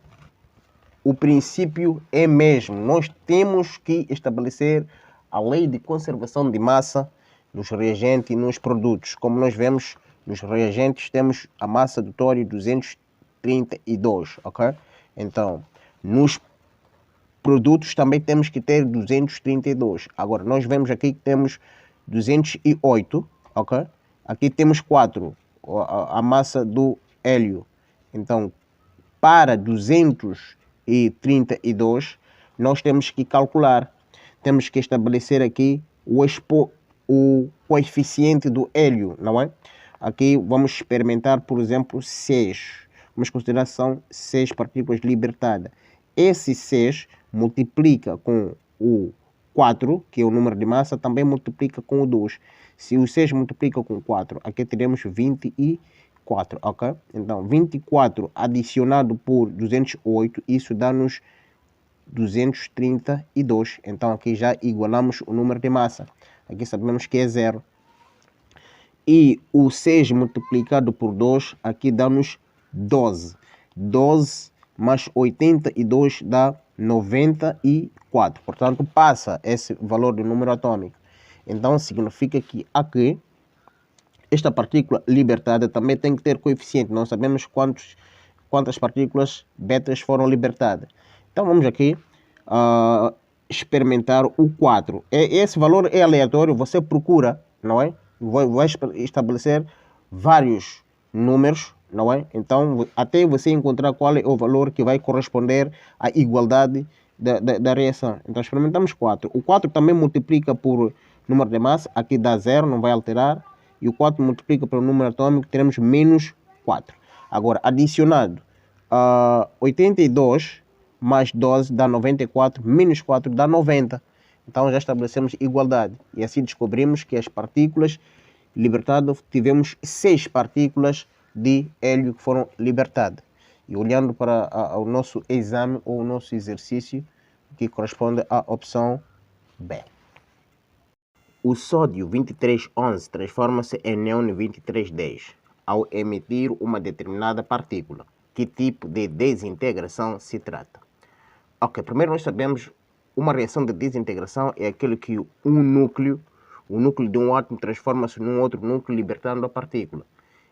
é mesmo. Nós temos que estabelecer a lei de conservação de massa nos reagentes e nos produtos. Como nós vemos, nos reagentes temos a massa do tório 232, ok? Então, nos produtos também temos que ter 232. Agora, nós vemos aqui que temos 208, ok? Aqui temos 4, a massa do hélio. Então, para 232, nós temos que calcular, temos que estabelecer aqui o coeficiente do hélio, não é? Aqui vamos experimentar, por exemplo, 6. Vamos considerar que são 6 partículas libertadas. Esse 6 multiplica com o 4, que é o número de massa, também multiplica com o 2. Se o 6 multiplica com 4, aqui teremos 24, ok? Então, 24 adicionado por 208, isso dá-nos 232. Então, aqui já igualamos o número de massa. Aqui sabemos que é 0. E o 6 multiplicado por 2, aqui dá-nos 12. 12 mais 82 dá 94. Portanto, passa esse valor do número atômico. Então, significa que aqui, esta partícula libertada também tem que ter coeficiente. Nós sabemos quantas partículas betas foram libertadas. Então, vamos aqui experimentar o 4. Esse valor é aleatório, você procura, não é? Vai estabelecer vários números, não é? Então, até você encontrar qual é o valor que vai corresponder à igualdade da reação. Então, experimentamos 4. O 4 também multiplica por número de massa, aqui dá 0, não vai alterar. E o 4 multiplica pelo número atômico, teremos menos 4. Agora, adicionado 82 mais 12 dá 94, menos 4 dá 90. Então já estabelecemos igualdade. E assim descobrimos que as partículas libertadas, tivemos 6 partículas de hélio que foram libertadas. E olhando para o nosso exame ou o nosso exercício, que corresponde à opção B. O sódio 2311 transforma-se em neônio 2310 ao emitir uma determinada partícula. Que tipo de desintegração se trata? Ok, primeiro nós sabemos uma reação de desintegração é aquele que o núcleo de um átomo transforma-se num outro núcleo, libertando a partícula.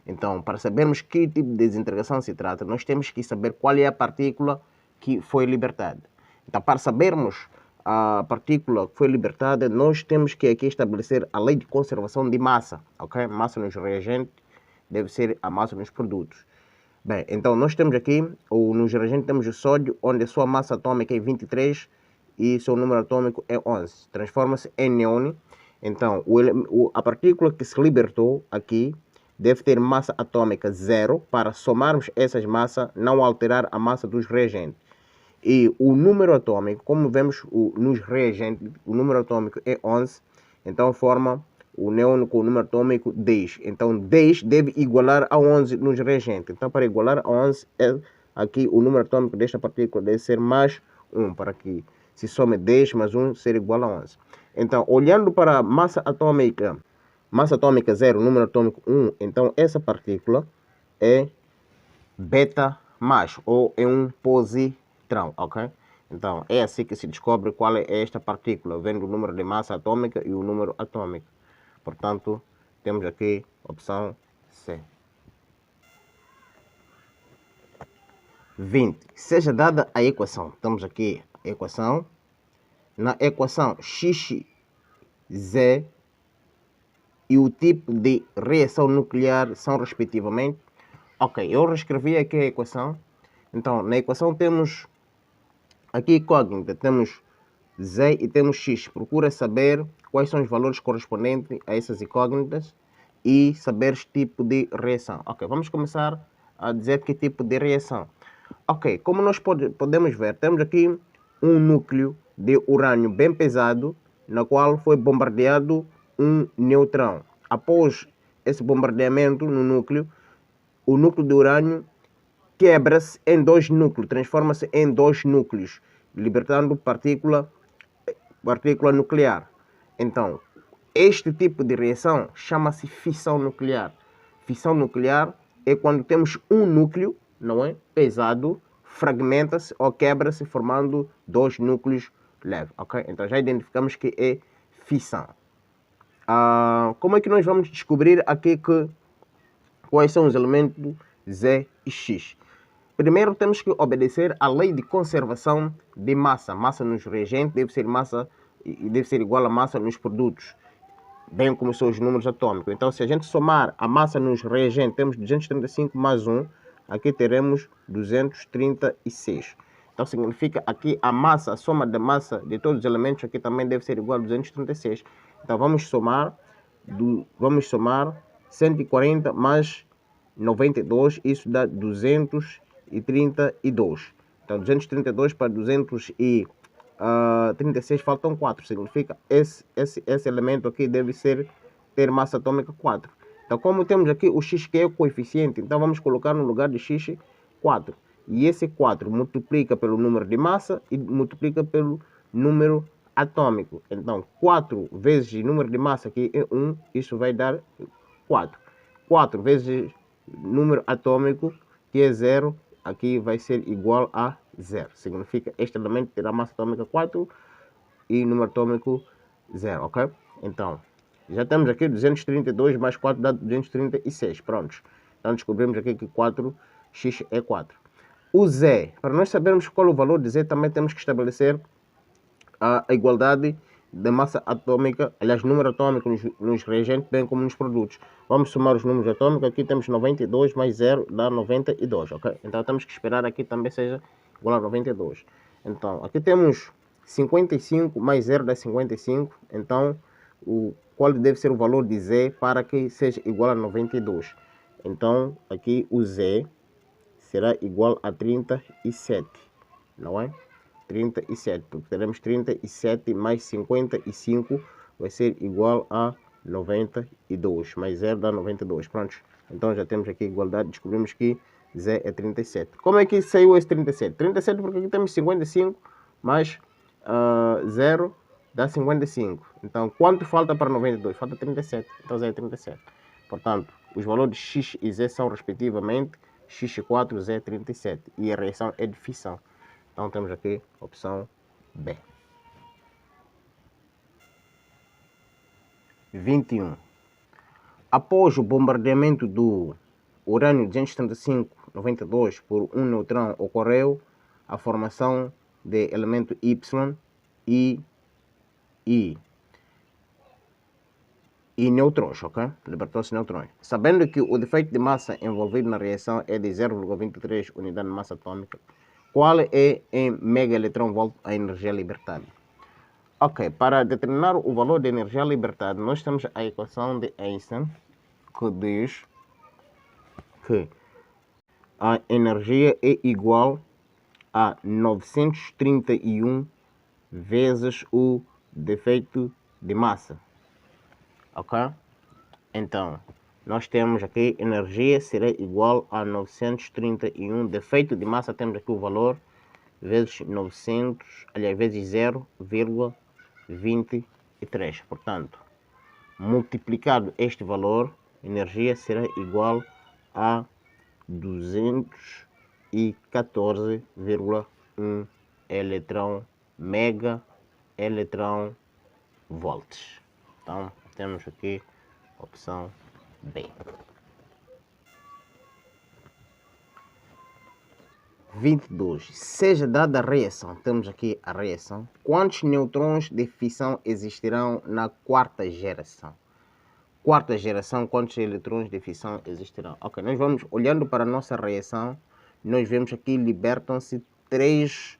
Então, para sabermos que tipo de desintegração se trata, nós temos que saber qual é a partícula que foi libertada. Então, para sabermos a partícula que foi libertada, nós temos que aqui estabelecer a lei de conservação de massa, ok? Massa nos reagentes deve ser a massa nos produtos. Bem, então nós temos aqui, nos reagentes temos o sódio, onde a sua massa atômica é 23 e seu número atômico é 11. Transforma-se em neônio. Então, a partícula que se libertou aqui deve ter massa atômica 0 para somarmos essas massas, não alterar a massa dos reagentes. E o número atômico, como vemos nos reagentes, o número atômico é 11, então forma o neônio com o número atômico 10. Então 10 deve igualar a 11 nos reagentes. Então para igualar a 11, aqui o número atômico desta partícula deve ser mais 1, para que se some 10 mais 1 ser igual a 11. Então olhando para a massa atômica 0, número atômico 1, então essa partícula é beta mais, ou é um positrão, ok? Então é assim que se descobre qual é esta partícula, vendo o número de massa atômica e o número atômico. Portanto, temos aqui a opção C. 20. Seja dada a equação. Temos aqui a equação. Na equação x, z e o tipo de reação nuclear são respectivamente. Ok, eu reescrevi aqui a equação. Então, na equação temos aqui incógnita, temos z e temos x. Procura saber quais são os valores correspondentes a essas incógnitas e saber o tipo de reação. Ok, vamos começar a dizer que tipo de reação. Ok, como nós podemos ver, temos aqui um núcleo de urânio bem pesado, na qual foi bombardeado um neutrão. Após esse bombardeamento no núcleo, o núcleo de urânio quebra-se em 2 núcleos, transforma-se em 2 núcleos, libertando partícula nuclear. Então, Este tipo de reação chama-se fissão nuclear. Fissão nuclear é quando temos um núcleo, não é, pesado, fragmenta-se ou quebra-se formando dois núcleos leves, ok? Então já identificamos que é fissão. Como é que nós vamos descobrir aqui quais são os elementos Z e X? Primeiro temos que obedecer à lei de conservação de massa. Massa nos reagentes deve ser igual a massa nos produtos, bem como são os números atômicos. Então, se a gente somar a massa nos reagentes, temos 235 mais 1, aqui teremos 236. Então, significa aqui a massa, a soma da massa de todos os elementos aqui também deve ser igual a 236. Então, vamos somar 140 mais 92, isso dá 232. Então, 232 para 236 faltam 4. Significa esse elemento aqui deve ter massa atômica 4. Então, como temos aqui o x que é o coeficiente, então vamos colocar no lugar de x 4. E esse 4 multiplica pelo número de massa e multiplica pelo número atômico. Então, 4 vezes o número de massa, que é 1, isso vai dar 4. 4 vezes número atômico, que é 0, aqui vai ser igual a 0. Significa que este elemento terá massa atômica 4 e número atômico 0, ok? Então, já temos aqui 232 mais 4 dá 236, prontos. Então, descobrimos aqui que 4x é 4. O Z, para nós sabermos qual é o valor de Z, também temos que estabelecer a igualdade da massa atômica, aliás, número atômico nos reagentes, bem como nos produtos. Vamos somar os números atômicos. Aqui temos 92 mais 0 dá 92, ok? Então temos que esperar aqui também seja igual a 92. Então, aqui temos 55 mais 0 dá 55. Então, qual deve ser o valor de Z para que seja igual a 92? Então, aqui o Z será igual a 37, não é? 37, porque teremos 37 mais 55 vai ser igual a 92, mais 0 dá 92, pronto. Então já temos aqui a igualdade, descobrimos que Z é 37. Como é que saiu esse 37? 37 porque aqui temos 55 mais 0 dá 55. Então quanto falta para 92? Falta 37, então Z é 37. Portanto, os valores de X e Z são respectivamente X4, Z é 37 e a reação é de fissão. Então temos aqui a opção B. 21. Após o bombardeamento do urânio 235-92 por um neutrão, ocorreu a formação de elemento Y e neutrões, ok? Libertou-se neutrões. Sabendo que o defeito de massa envolvido na reação é de 0,23 unidade de massa atômica, qual é em megaelectron-volt a energia libertada? Ok, para determinar o valor de energia libertada, nós temos a equação de Einstein, que diz que a energia é igual a 931 vezes o defeito de massa. Ok? Então, nós temos aqui energia será igual a 931, defeito de massa temos aqui o valor, vezes 900, aliás, vezes 0,23. Portanto, multiplicado este valor, energia será igual a 214,1 mega electron volts. Então, temos aqui a opção B. 22. Seja dada a reação, temos aqui a reação. Quantos neutrões de fissão existirão na quarta geração? Quarta geração, quantos eletrões de fissão existirão? Ok, nós vamos olhando para a nossa reação, nós vemos aqui libertam-se 3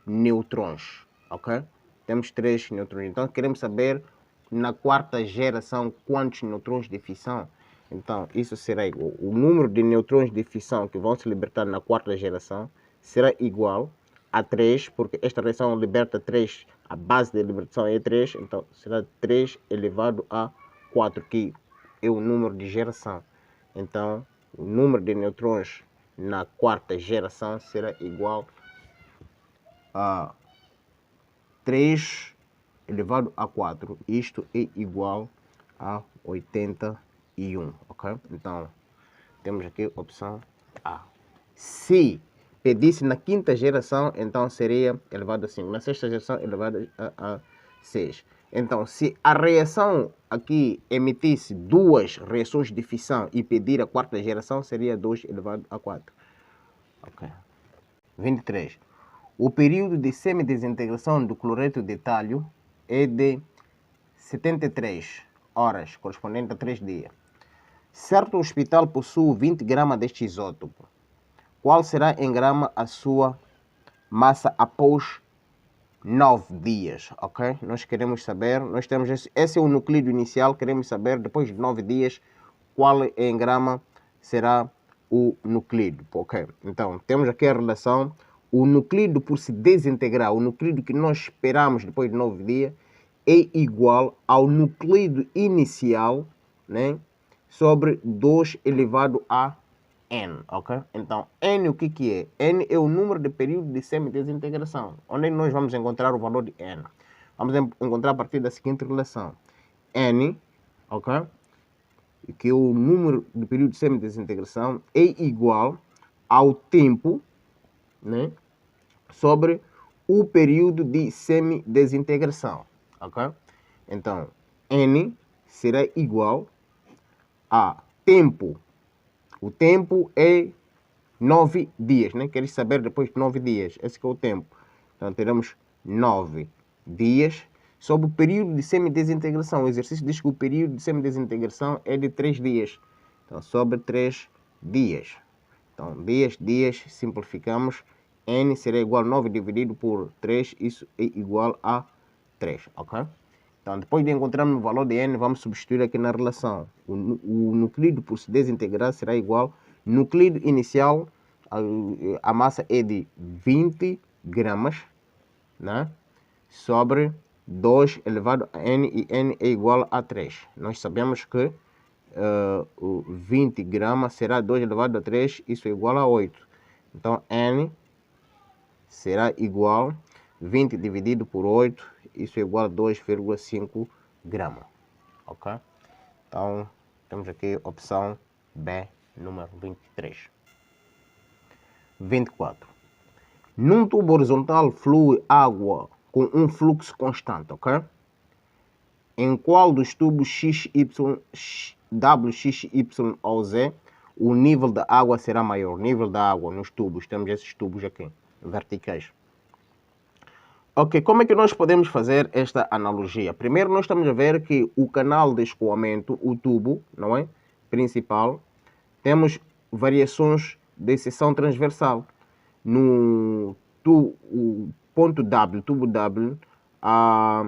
neutrões, ok? Temos 3 neutrões, então queremos saber na quarta geração quantos neutrões de fissão. Então isso será igual, o número de neutrões de fissão que vão se libertar na quarta geração será igual a 3, porque esta reação liberta 3, a base de libertação é 3, então será 3 elevado a 4, que é o número de geração. Então, o número de neutrões na quarta geração será igual a 3 elevado a 4. Isto é igual a 81, ok? Então, temos aqui a opção A. Se pedisse na quinta geração, então seria elevado a 5. Na sexta geração, elevado a 6. Então, se a reação aqui emitisse duas reações de fissão e pedir a quarta geração, seria 2 elevado a 4. Ok. 23. O período de semidesintegração do cloreto de tálio é de 73 horas, correspondente a 3 dias. Certo hospital possui 20 gramas deste isótopo. Qual será em grama a sua massa após 9 dias? Ok? Nós queremos saber, nós temos esse é o nuclídeo inicial, queremos saber depois de 9 dias qual em grama será o nuclídeo. Ok? Então, temos aqui a relação. O nuclídeo por se desintegrar, o nuclídeo que nós esperamos depois de 9 dias, é igual ao nuclídeo inicial, né, sobre 2 elevado a N, ok? Então, N o que é? N é o número de período de semidesintegração. Onde nós vamos encontrar o valor de N? Vamos encontrar a partir da seguinte relação. N, ok? Que é o número de período de semidesintegração, é igual ao tempo, né, sobre o período de semidesintegração, ok? Então, N será igual a tempo. O tempo é 9 dias, né? Queres saber depois de 9 dias? Esse que é o tempo. Então, teremos 9 dias sobre o período de semidesintegração. O exercício diz que o período de semidesintegração é de 3 dias. Então, sobre 3 dias. Então, dias, simplificamos. N será igual a 9 dividido por 3. Isso é igual a 3, ok? Então, depois de encontrarmos o valor de N, vamos substituir aqui na relação. O nuclídeo por se desintegrar será igual. Nuclídeo inicial, a massa é de 20 gramas, né? Sobre 2 elevado a N, e N é igual a 3. Nós sabemos que 20 gramas será 2 elevado a 3, isso é igual a 8. Então, N será igual 20 dividido por 8, isso é igual a 2,5 gramas. Ok? Então, temos aqui a opção B, número 23. 24. Num tubo horizontal flui água com um fluxo constante, ok? Em qual dos tubos XY, W, XY ou Z, o nível da água será maior? O nível da água nos tubos, temos esses tubos aqui, verticais. Ok, como é que nós podemos fazer esta analogia? Primeiro nós estamos a ver que o canal de escoamento, o tubo, não é? Principal, temos variações de seção transversal. No o ponto W, tubo W, a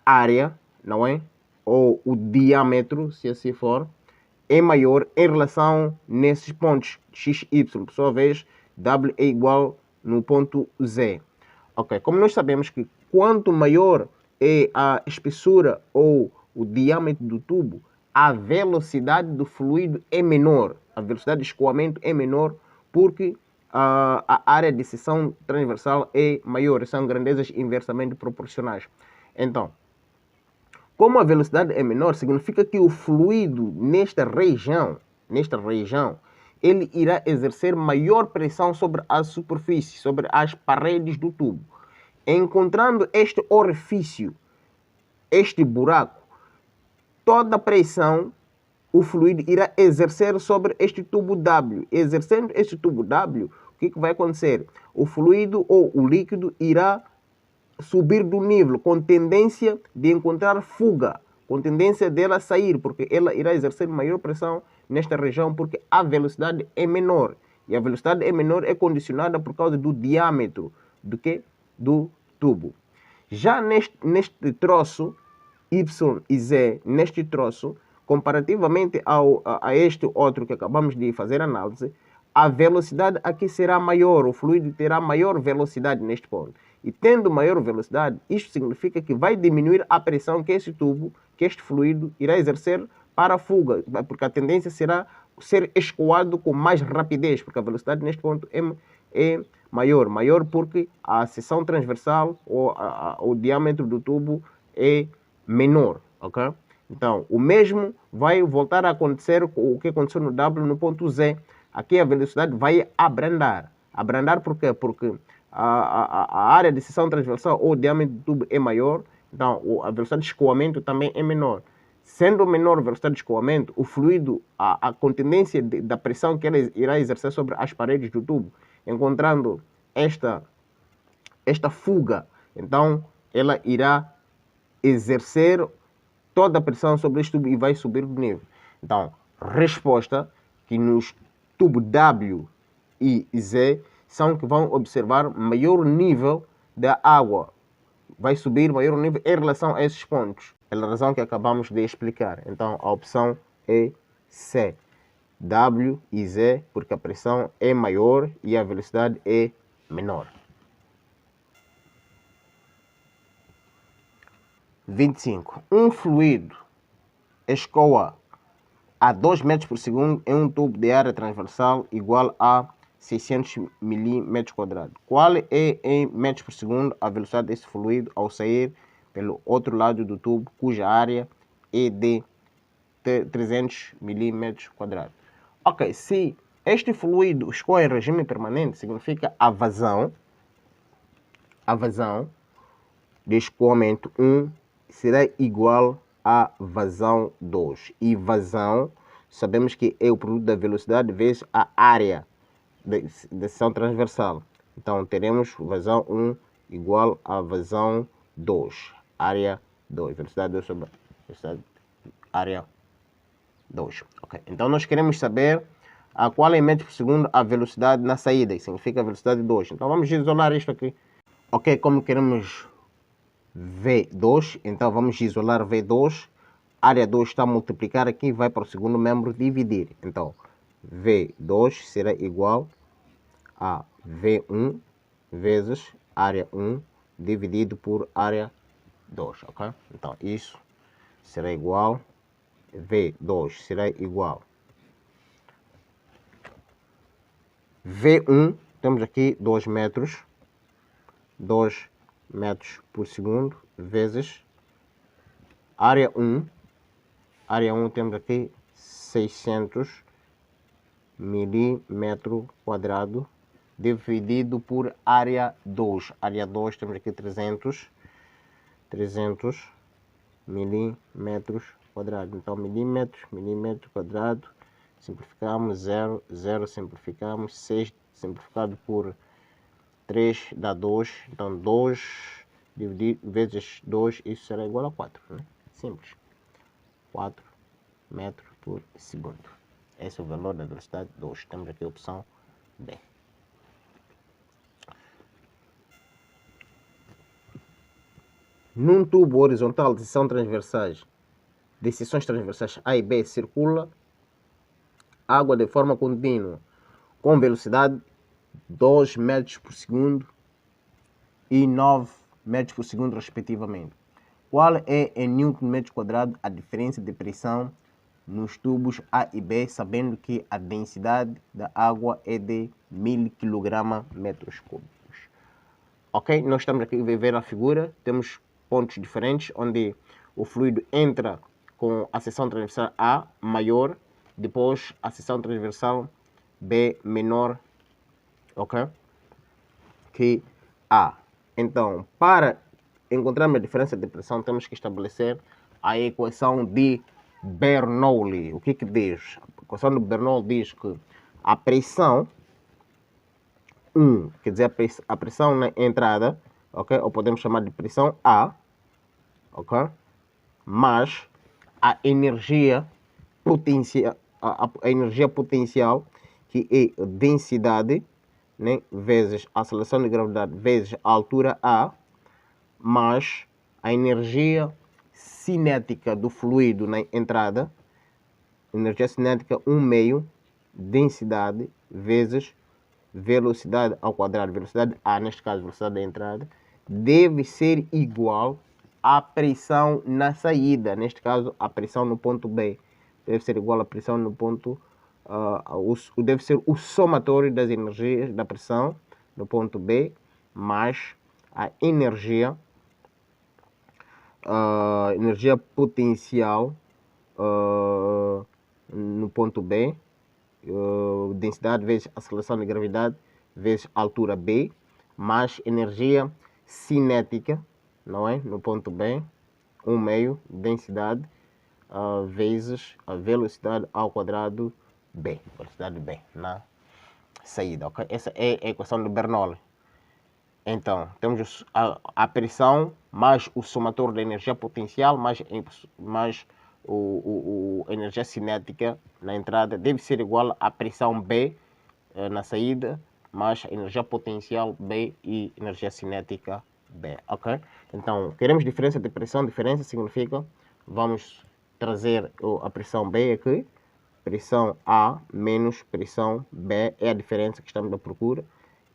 área, não é? Ou o diâmetro, se assim for, é maior em relação nesses pontos XY. Por sua vez, W é igual no ponto Z. Ok, como nós sabemos que quanto maior é a espessura ou o diâmetro do tubo, a velocidade do fluido é menor. A velocidade de escoamento é menor porque a área de seção transversal é maior. São grandezas inversamente proporcionais. Então, como a velocidade é menor, significa que o fluido nesta região, ele irá exercer maior pressão sobre a superfície, sobre as paredes do tubo. Encontrando este orifício, este buraco, toda a pressão o fluido irá exercer sobre este tubo W. Exercendo este tubo W, o que vai acontecer? O fluido ou o líquido irá subir do nível com tendência de encontrar fuga, com tendência dela sair, porque ela irá exercer maior pressão nesta região porque a velocidade é menor. E a velocidade é menor é condicionada por causa do diâmetro do tubo. Já neste troço, Y e Z, neste troço, comparativamente a este outro que acabamos de fazer análise, a velocidade aqui será maior, o fluido terá maior velocidade neste ponto. E tendo maior velocidade, isto significa que vai diminuir a pressão que este tubo, que este fluido irá exercer para a fuga, porque a tendência será ser escoado com mais rapidez, porque a velocidade neste ponto é maior porque a seção transversal ou o diâmetro do tubo é menor, ok? Então, o mesmo vai voltar a acontecer com o que aconteceu no W no ponto Z. Aqui a velocidade vai abrandar. Abrandar por quê? Porque a área de seção transversal ou o diâmetro do tubo é maior, então a velocidade de escoamento também é menor. Sendo menor a velocidade de escoamento, o fluido, a contendência da pressão que ele irá exercer sobre as paredes do tubo, encontrando esta fuga, então ela irá exercer toda a pressão sobre este tubo e vai subir de nível. Então, resposta que nos tubos W e Z são que vão observar maior nível da água. Vai subir maior nível em relação a esses pontos. Pela razão que acabamos de explicar. Então, a opção é C. W e Z, porque a pressão é maior e a velocidade é menor. 25. Um fluido escoa a 2 metros por segundo em um tubo de área transversal igual a 600 mm². Qual é, em metros por segundo, a velocidade desse fluido ao sair pelo outro lado do tubo, cuja área é de 300 mm²? Ok, se este fluido escoa em regime permanente, significa a vazão de escoamento 1 será igual a vazão 2. E vazão, sabemos que é o produto da velocidade vezes a área de seção transversal. Então, teremos vazão 1 igual a vazão 2. Área 2. Velocidade 2 sobre velocidade área 2. Okay. Então, nós queremos saber a qual é metros por segundo a velocidade na saída. Isso significa a velocidade 2. Então, vamos isolar isto aqui. Ok, como queremos V2, então vamos isolar V2, área 2 está a multiplicar aqui, vai para o segundo membro dividir. Então, V2 será igual a V1 vezes área 1 dividido por área 2, ok? Então, isso será igual, V2 será igual V1, temos aqui 2 metros por segundo, vezes área 1 temos aqui 600 mm², dividido por área 2. Área 2 temos aqui 300 mm². Então, milímetro², simplificamos 0, 0 simplificamos, 6 simplificado por 3 dá 2, então 2 dividido vezes 2, isso será igual a 4, né? Simples. 4 metros por segundo. Esse é o valor da velocidade 2. Temos aqui a opção B. Num tubo horizontal de seções transversais A e B circula água de forma contínua com velocidade 2 metros por segundo e 9 metros por segundo, respectivamente. Qual é em Nm² a diferença de pressão nos tubos A e B, sabendo que a densidade da água é de 1000 kg/m³? Ok? Nós estamos aqui a ver a figura, temos pontos diferentes, onde o fluido entra com a seção transversal A maior, depois a seção transversal B menor, ok? Que A. Então, para encontrarmos a diferença de pressão, temos que estabelecer a equação de Bernoulli. O que diz? A equação de Bernoulli diz que a pressão 1, quer dizer, a pressão na entrada, ok? Ou podemos chamar de pressão A, ok? Mais a energia potencial, a energia potencial, que é densidade, né, vezes a aceleração de gravidade vezes a altura A, mais a energia cinética do fluido na entrada, energia cinética 1/2, densidade vezes velocidade ao quadrado, velocidade A, neste caso velocidade da entrada, deve ser igual à pressão na saída, neste caso a pressão no ponto B, deve ser igual à pressão no ponto, deve ser o somatório das energias da pressão no ponto B, mais a energia energia potencial no ponto B, densidade vezes aceleração de gravidade vezes altura B, mais energia cinética, não é? No ponto B, 1 meio, densidade vezes a velocidade ao quadrado B, velocidade B na saída, ok? Essa é a equação de Bernoulli. Então, temos a pressão mais o somatório da energia potencial mais a energia cinética na entrada deve ser igual à pressão B na saída mais a energia potencial B e energia cinética B, ok? Então, queremos diferença de pressão. Diferença significa, vamos trazer a pressão B aqui, pressão A menos pressão B é a diferença que estamos à procura.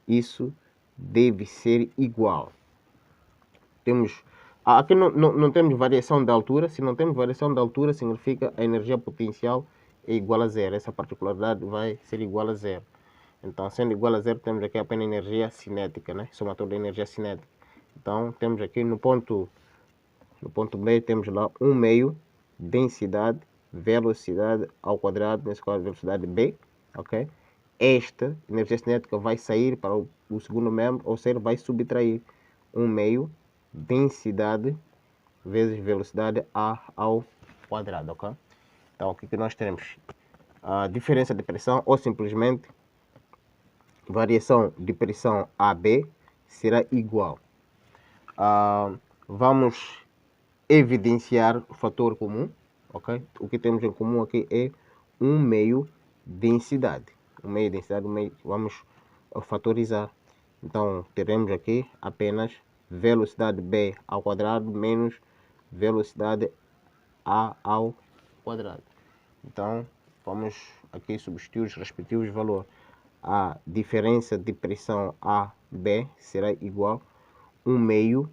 Isso deve ser igual. Aqui não temos variação de altura. Se não temos variação de altura, significa a energia potencial é igual a zero. Essa particularidade vai ser igual a zero. Então, sendo igual a zero, temos aqui apenas energia cinética, né? Somatório da energia cinética. Então, temos aqui no ponto B, temos lá 1 meio, densidade, velocidade ao quadrado, nesse caso, velocidade B, ok? Esta energia cinética vai sair para o segundo membro, ou seja, vai subtrair 1 meio, densidade vezes velocidade A ao quadrado, ok? Então, o que nós temos? A diferença de pressão, ou simplesmente variação de pressão AB será igual. Vamos evidenciar o fator comum, ok? O que temos em comum aqui é 1 meio densidade. 1 meio densidade, vamos fatorizar. Então, teremos aqui apenas velocidade B ao quadrado menos velocidade A ao quadrado. Então, vamos aqui substituir os respectivos valores. A diferença de pressão AB será igual a 1 meio.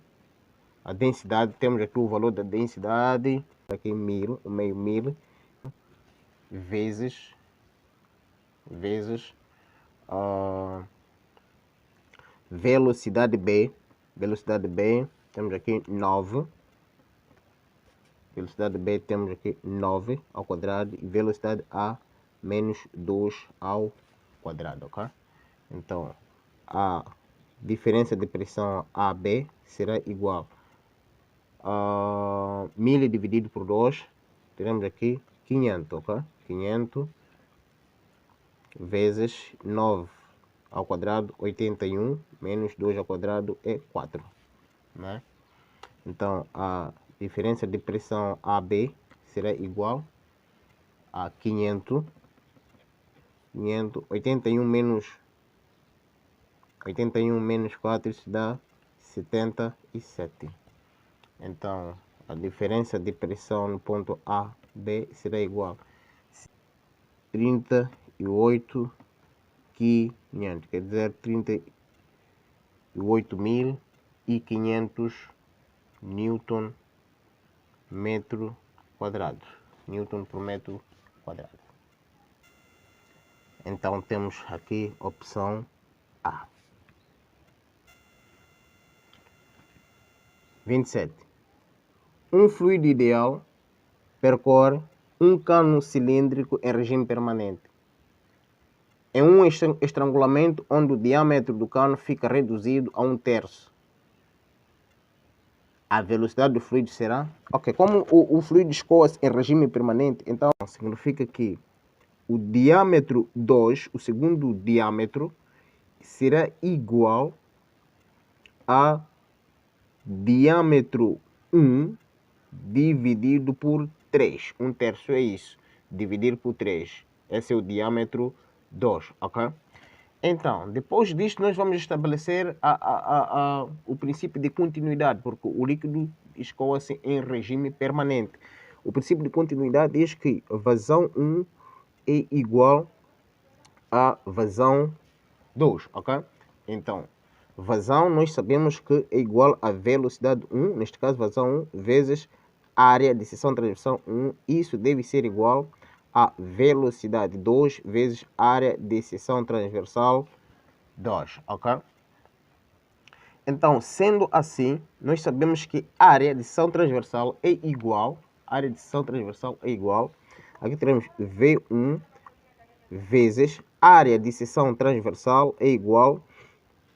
A densidade, temos aqui o valor da densidade, aqui 1000, 1 meio 1000, vezes velocidade B. Velocidade B, temos aqui 9. Velocidade B temos aqui 9 ao quadrado e velocidade A menos 2 ao quadrado, ok? Então, a diferença de pressão AB será igual a 1000 dividido por 2, teremos aqui 500, ok? 500 vezes 9 ao quadrado, 81, menos 2 ao quadrado é 4, né? Então, a diferença de pressão AB será igual a 500, 81 menos 4, isso dá 77. Então, a diferença de pressão no ponto AB será igual a 38.500, quer dizer 38.500 Newton metro quadrado, Newton por metro quadrado. Então temos aqui opção A. 27. Um fluido ideal percorre um cano cilíndrico em regime permanente. Em um estrangulamento onde o diâmetro do cano fica reduzido a 1/3. A velocidade do fluido será? Ok, como o fluido escoa-se em regime permanente, então significa que o diâmetro 2, o segundo diâmetro, será igual a diâmetro 1 dividido por 3. 1/3 é isso. Dividir por 3. Esse é o diâmetro 2, ok? Então, depois disto, nós vamos estabelecer o princípio de continuidade, porque o líquido escoa-se em regime permanente. O princípio de continuidade diz que vazão 1 é igual a vazão 2, ok? Então, vazão nós sabemos que é igual a velocidade 1, neste caso vazão 1, vezes área de seção transversal 1, isso deve ser igual a velocidade 2 vezes área de seção transversal 2, ok? Então, sendo assim, nós sabemos que a área de seção transversal é igual, aqui teremos V1 vezes a área de seção transversal é igual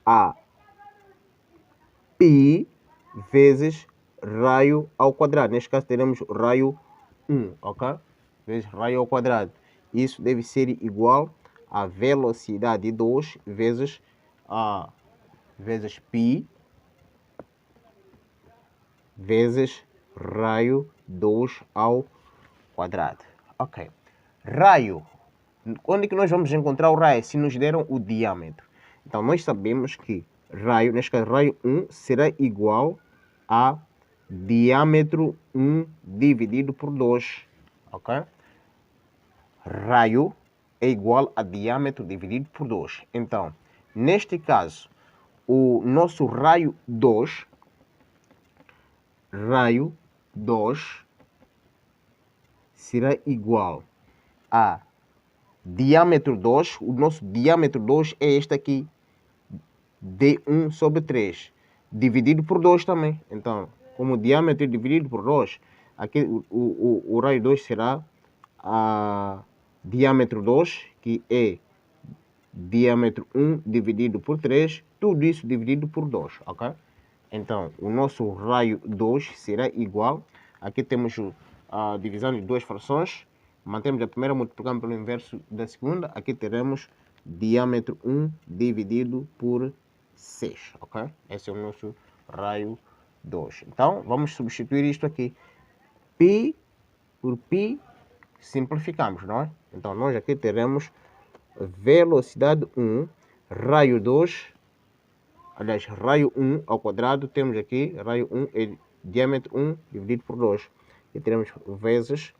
a π vezes raio ao quadrado. Neste caso teremos raio 1, ok? Vezes raio ao quadrado. Isso deve ser igual a velocidade 2 vezes π vezes raio 2 ao quadrado. Ok. Raio. Onde é que nós vamos encontrar o raio? Se nos deram o diâmetro. Então, nós sabemos que raio, neste caso, raio 1 será igual a diâmetro 1 dividido por 2. Ok? Raio é igual a diâmetro dividido por 2. Então, neste caso, o nosso raio 2 será igual a diâmetro 2, o nosso diâmetro 2 é este aqui, D1 sobre 3, dividido por 2 também. Então, como o diâmetro é dividido por 2, aqui o raio 2 será a diâmetro 2, que é diâmetro 1 dividido por 3, tudo isso dividido por 2, ok? Então, o nosso raio 2 será igual, aqui temos a divisão de duas frações, mantemos a primeira, multiplicamos pelo inverso da segunda, aqui teremos diâmetro 1 dividido por 6, ok? Esse é o nosso raio 2. Então, vamos substituir isto aqui. Π por π, simplificamos, não é? Então, nós aqui teremos velocidade 1, raio 2, aliás, raio 1 ao quadrado, temos aqui, raio 1 é diâmetro 1 dividido por 2. E teremos vezes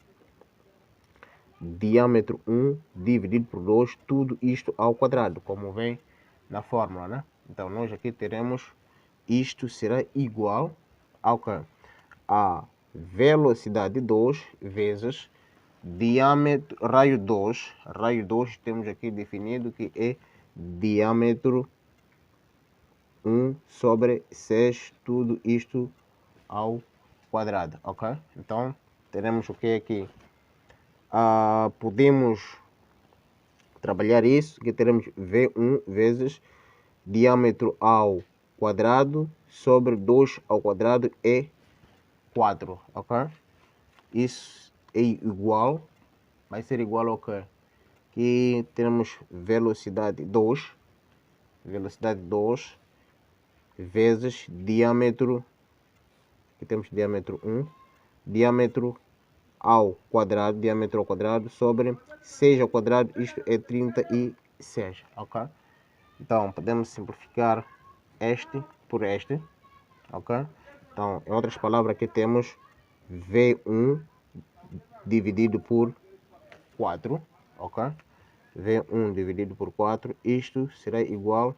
diâmetro 1 dividido por 2, tudo isto ao quadrado, como vem na fórmula, né? Então, nós aqui teremos, isto será igual ao que? A velocidade 2 vezes diâmetro, raio 2 temos aqui definido que é diâmetro 1 sobre 6, tudo isto ao quadrado, ok? Então, teremos o que aqui? Podemos trabalhar isso, que teremos V1 vezes diâmetro ao quadrado sobre 2 ao quadrado é 4, ok? Isso é igual, vai ser igual ao que? Que temos velocidade 2 vezes diâmetro, aqui temos diâmetro 1, diâmetro ao quadrado sobre 6 ao quadrado, isto é 36, ok? Então, podemos simplificar este por este, ok? Então, em outras palavras, aqui temos V1 dividido por 4, ok? V1 dividido por 4, isto será igual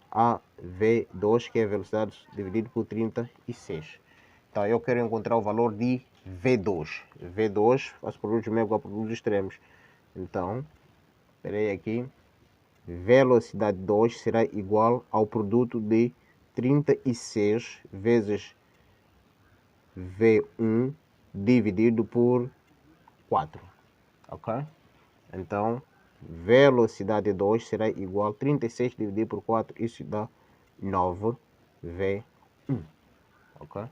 a V2, que é a velocidade, dividido por 36. Então, eu quero encontrar o valor de V2. V2, faço produtos meio igual a produtos extremos. Então, esperei aqui. Velocidade 2 será igual ao produto de 36 vezes V1 dividido por 4. Ok? Então, velocidade 2 será igual a 36 dividido por 4. Isso dá 9V1. Ok?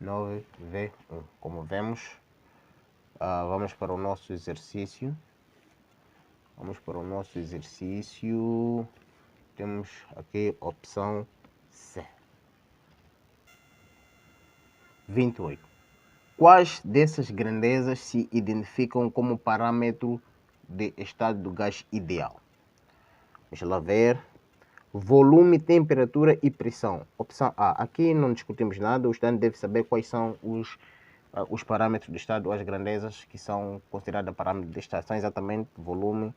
9V1. Como vemos, vamos para o nosso exercício. Temos aqui a opção C. 28. Quais dessas grandezas se identificam como parâmetro de estado do gás ideal? Vamos lá ver. Volume, temperatura e pressão. Opção A. Aqui não discutimos nada. O estudante deve saber quais são os parâmetros de estado, as grandezas que são consideradas parâmetros de estado. São exatamente volume,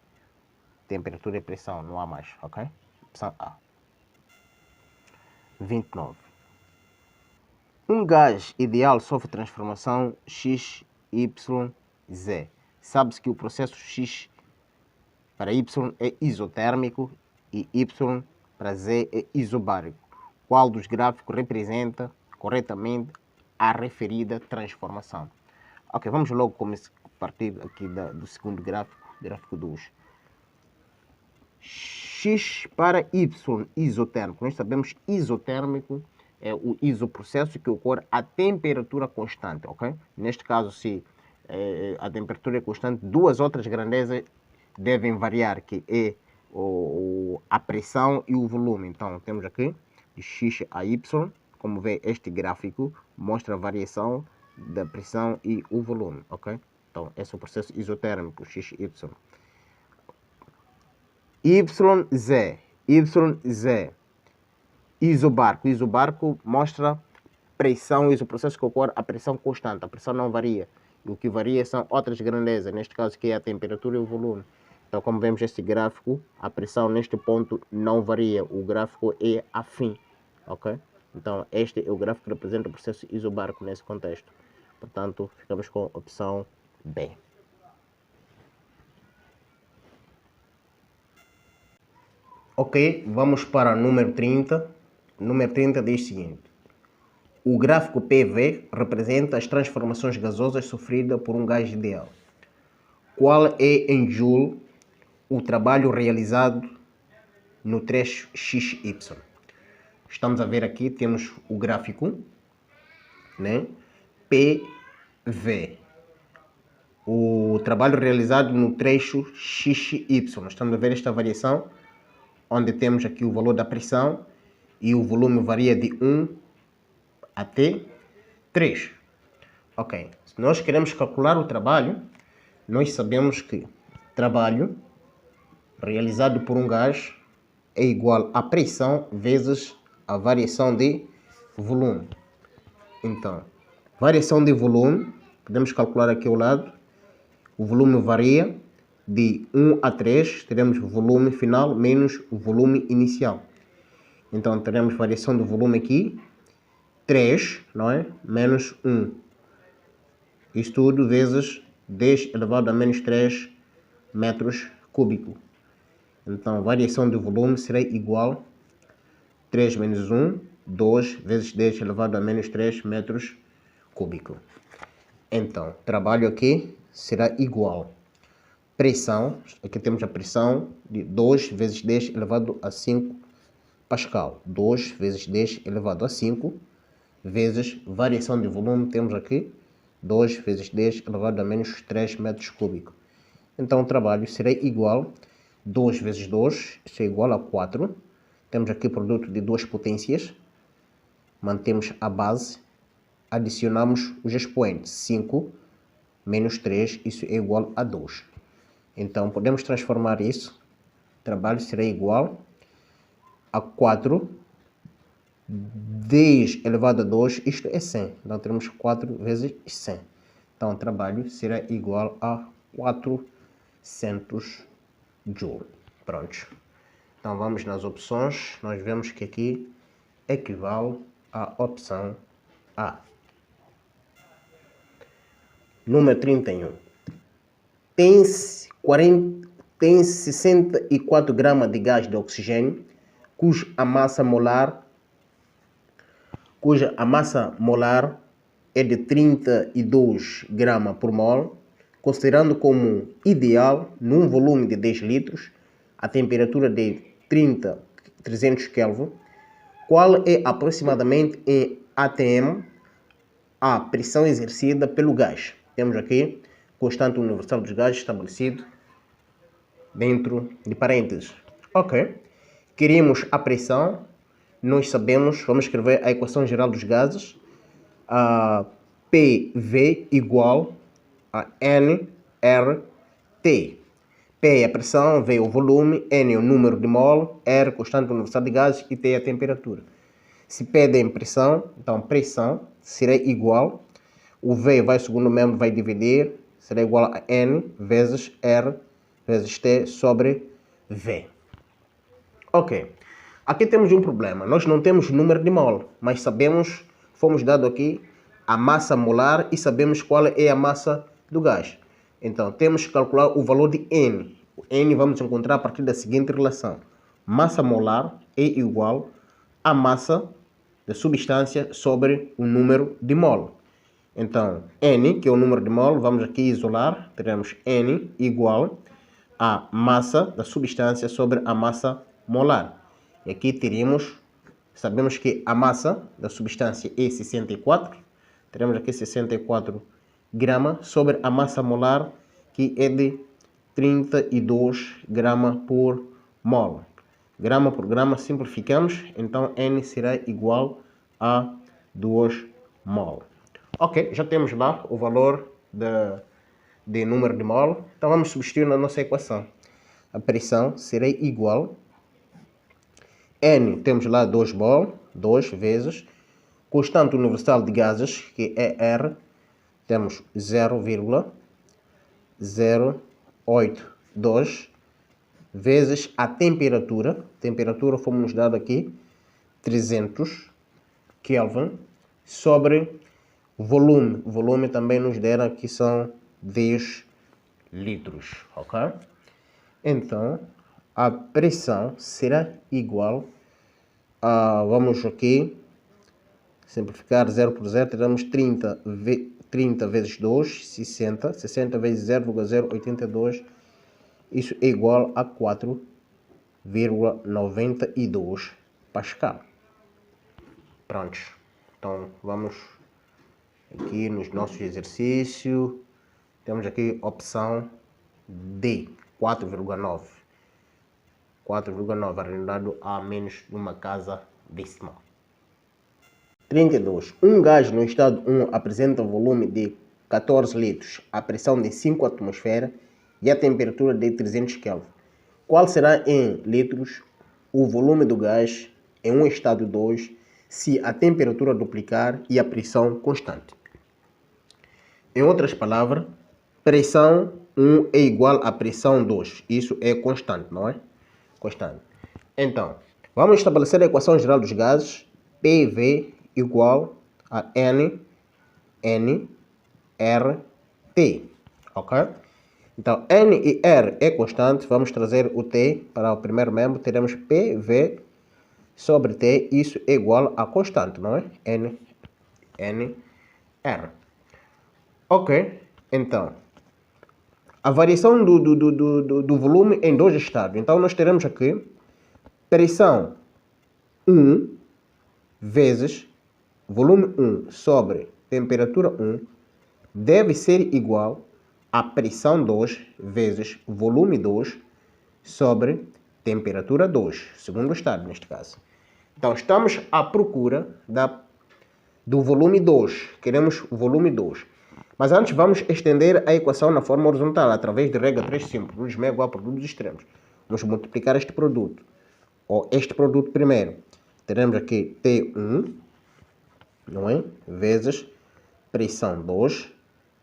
temperatura e pressão. Não há mais, ok? Opção A. 29. Um gás ideal sofre transformação X, Y, Z. Sabe-se que o processo X para Y é isotérmico e Y para Z é isobárico. qual dos gráficos representa corretamente a referida transformação. Ok, vamos logo partir aqui do segundo gráfico 2. X para Y isotérmico. Nós sabemos isotérmico é o isoprocesso que ocorre a temperatura constante, ok? Neste caso, se a temperatura é constante, duas outras grandezas devem variar, que é a pressão e o volume. Então, temos aqui de X a Y, como vê, este gráfico mostra a variação da pressão e o volume, ok? Então, esse é o processo isotérmico, XY. YZ. Isobarco. Isobarco mostra pressão, isso é o processo que ocorre a pressão constante. A pressão não varia. E o que varia são outras grandezas, neste caso que é a temperatura e o volume. Então, como vemos este gráfico, a pressão neste ponto não varia. O gráfico é afim, ok? Então, este é o gráfico que representa o processo isobarco nesse contexto. Portanto, ficamos com a opção B. Ok, vamos para o número 30. O número 30 diz o seguinte. O gráfico PV representa as transformações gasosas sofridas por um gás ideal. Qual é, em Joule, o trabalho realizado no trecho XY? Estamos a ver aqui, temos o gráfico, né? PV. O trabalho realizado no trecho XY. Estamos a ver esta variação, onde temos aqui o valor da pressão e o volume varia de 1 até 3. Ok, se nós queremos calcular o trabalho, nós sabemos que trabalho realizado por um gás é igual a pressão vezes a variação de volume. Então, variação de volume, podemos calcular aqui ao lado, o volume varia de 1 a 3, teremos o volume final menos o volume inicial. Então, teremos variação do volume aqui, 3, não é? Menos 1. Isto tudo vezes 10 elevado a menos 3 metros cúbicos. Então, a variação do volume será igual a 3 menos 1, 2 vezes 10 elevado a menos 3 metros cúbicos. Então, trabalho aqui será igual pressão, aqui temos a pressão de 2 vezes 10 elevado a 5 Pascal. 2 vezes 10 elevado a 5 vezes variação de volume, temos aqui 2 vezes 10 elevado a menos 3 metros cúbicos. Então, o trabalho será igual 2 vezes 2, isso é igual a 4. Temos aqui o produto de duas potências. Mantemos a base. Adicionamos os expoentes. 5 menos 3, isso é igual a 2. Então, podemos transformar isso. O trabalho será igual a 4. 10 elevado a 2, isto é 100. Então, teremos 4 vezes 100. Então, o trabalho será igual a 400 Joule. Pronto. Então, vamos nas opções. Nós vemos que aqui equivale à opção A. Número 31. Tem 64 gramas de gás de oxigênio, cuja a massa molar é de 32 gramas por mol, considerando como ideal, num volume de 10 litros, a temperatura de 300 Kelvin, qual é aproximadamente em atm a pressão exercida pelo gás. Temos aqui constante universal dos gases estabelecido dentro de parênteses. Ok. Queremos a pressão. Nós sabemos, vamos escrever a equação geral dos gases. PV igual a nRT. P é a pressão, V é o volume, N é o número de mol, R constante universal de gases e T é a temperatura. Se P é pressão, então pressão será igual, o V vai segundo membro, vai dividir, será igual a N vezes R vezes T sobre V. Ok. Aqui temos um problema. Nós não temos número de mol, mas sabemos, fomos dado aqui a massa molar e sabemos qual é a massa do gás. Então, temos que calcular o valor de N. O N vamos encontrar a partir da seguinte relação. Massa molar é igual a massa da substância sobre o número de mol. Então, N, que é o número de mol, vamos aqui isolar, teremos N igual a massa da substância sobre a massa molar. E aqui teríamos, sabemos que a massa da substância é 64, teremos aqui 64 gramas sobre a massa molar, que é de 32 gramas por mol. Grama por grama simplificamos, então N será igual a 2 mol. Ok, já temos lá o valor de número de mol, então vamos substituir na nossa equação. A pressão será igual, N temos lá 2 mol, 2 vezes, constante universal de gases, que é R, temos 0,082 vezes a temperatura fomos nos dado aqui 300 Kelvin sobre volume também nos deram aqui são 10 litros, ok? Então a pressão será igual a, vamos aqui simplificar 0 por 0, teremos 30 vezes 2, 60 vezes 0,082, isso é igual a 4,92 Pascal. Prontos. Então, vamos aqui nos nossos exercícios. Temos aqui opção D, 4,9. 4,9 arredondado a menos numa casa decimal. 32. Um gás no estado 1 apresenta um volume de 14 litros, a pressão de 5 atmosferas e a temperatura de 300 Kelvin. Qual será em litros o volume do gás em um estado 2 se a temperatura duplicar e a pressão constante? Em outras palavras, pressão 1 é igual a pressão 2. Isso é constante, não é? Constante. Então, vamos estabelecer a equação geral dos gases. PV igual a N, R, T. Ok? Então, N e R é constante. Vamos trazer o T para o primeiro membro. Teremos PV sobre T. Isso é igual a constante, não é? N, R. Ok. Então, a variação do volume em dois estados. Então, nós teremos aqui pressão 1 vezes volume 1 sobre temperatura 1 deve ser igual a pressão 2 vezes volume 2 sobre temperatura 2, segundo estado neste caso. Então, estamos à procura do volume 2. Queremos o volume 2. Mas antes vamos estender a equação na forma horizontal, através de regra 3 simples, produtos meio igual a produtos extremos. Vamos multiplicar este produto, ou este produto primeiro. Teremos aqui T1, não é? Vezes pressão 2,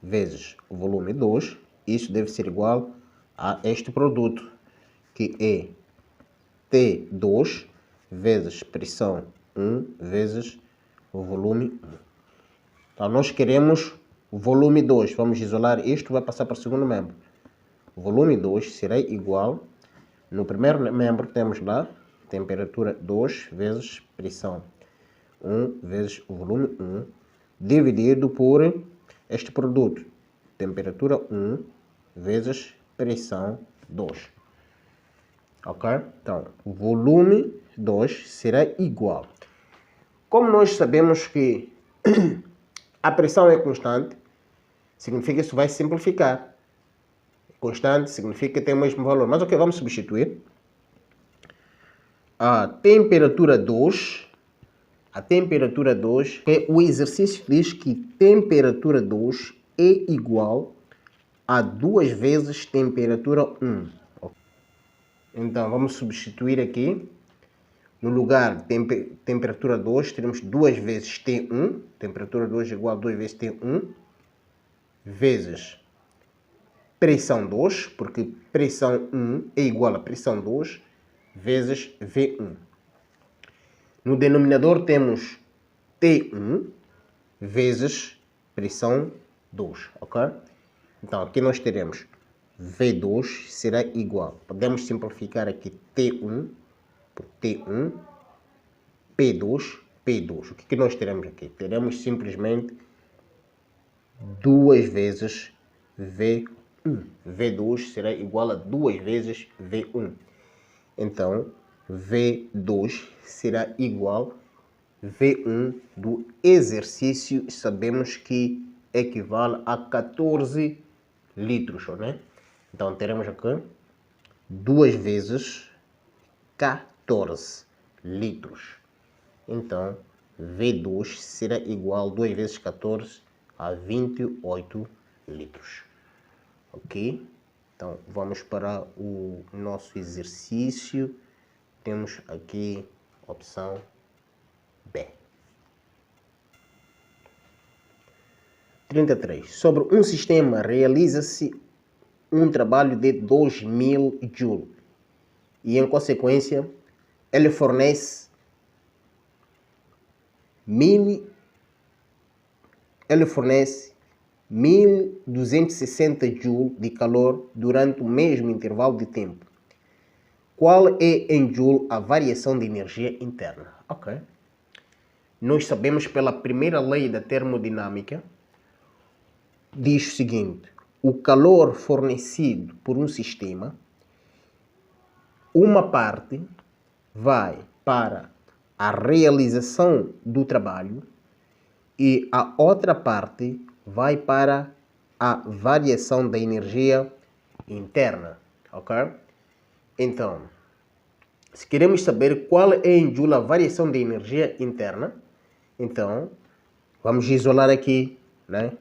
vezes volume 2. Isso deve ser igual a este produto, que é T2 vezes pressão 1 vezes o volume 1. Então, nós queremos o volume 2. Vamos isolar isto, vai passar para o segundo membro. O volume 2 será igual, no primeiro membro temos lá temperatura 2 vezes pressão 1 vezes o volume 1, dividido por este produto, temperatura 1 vezes pressão 2. Ok? Então, o volume 2 será igual. Como nós sabemos que a pressão é constante, significa que isso vai simplificar. Constante significa que tem o mesmo valor. Mas ok, vamos substituir. A temperatura 2, o exercício diz que temperatura 2 é igual a 2 vezes temperatura 1. Então, vamos substituir aqui. No lugar de temperatura 2, teremos 2 vezes T1. Temperatura 2 é igual a 2 vezes T1. Vezes pressão 2, porque pressão 1 é igual a pressão 2, vezes V1. No denominador temos T1 vezes pressão 2, ok? Então, aqui nós teremos V2 será igual. Podemos simplificar aqui T1 por T1, P2 P2. O que nós teremos aqui? Teremos simplesmente 2 vezes V1. V2 será igual a 2 vezes V1. Então, V2 será igual a V1 do exercício. Sabemos que equivale a 14 litros, né? Então, teremos aqui 2 vezes 14 litros. Então, V2 será igual a 2 vezes 14 a 28 litros. Ok? Então, vamos para o nosso exercício. Temos aqui a opção B. 33. Sobre um sistema realiza-se um trabalho de 2000 joules e, em consequência, ele fornece 1260 joules de calor durante o mesmo intervalo de tempo. Qual é em joule a variação de energia interna? Ok. Nós sabemos pela primeira lei da termodinâmica, diz o seguinte: o calor fornecido por um sistema, uma parte vai para a realização do trabalho e a outra parte vai para a variação da energia interna, ok? Então, se queremos saber qual é em joule a variação da energia interna, então vamos isolar aqui, né?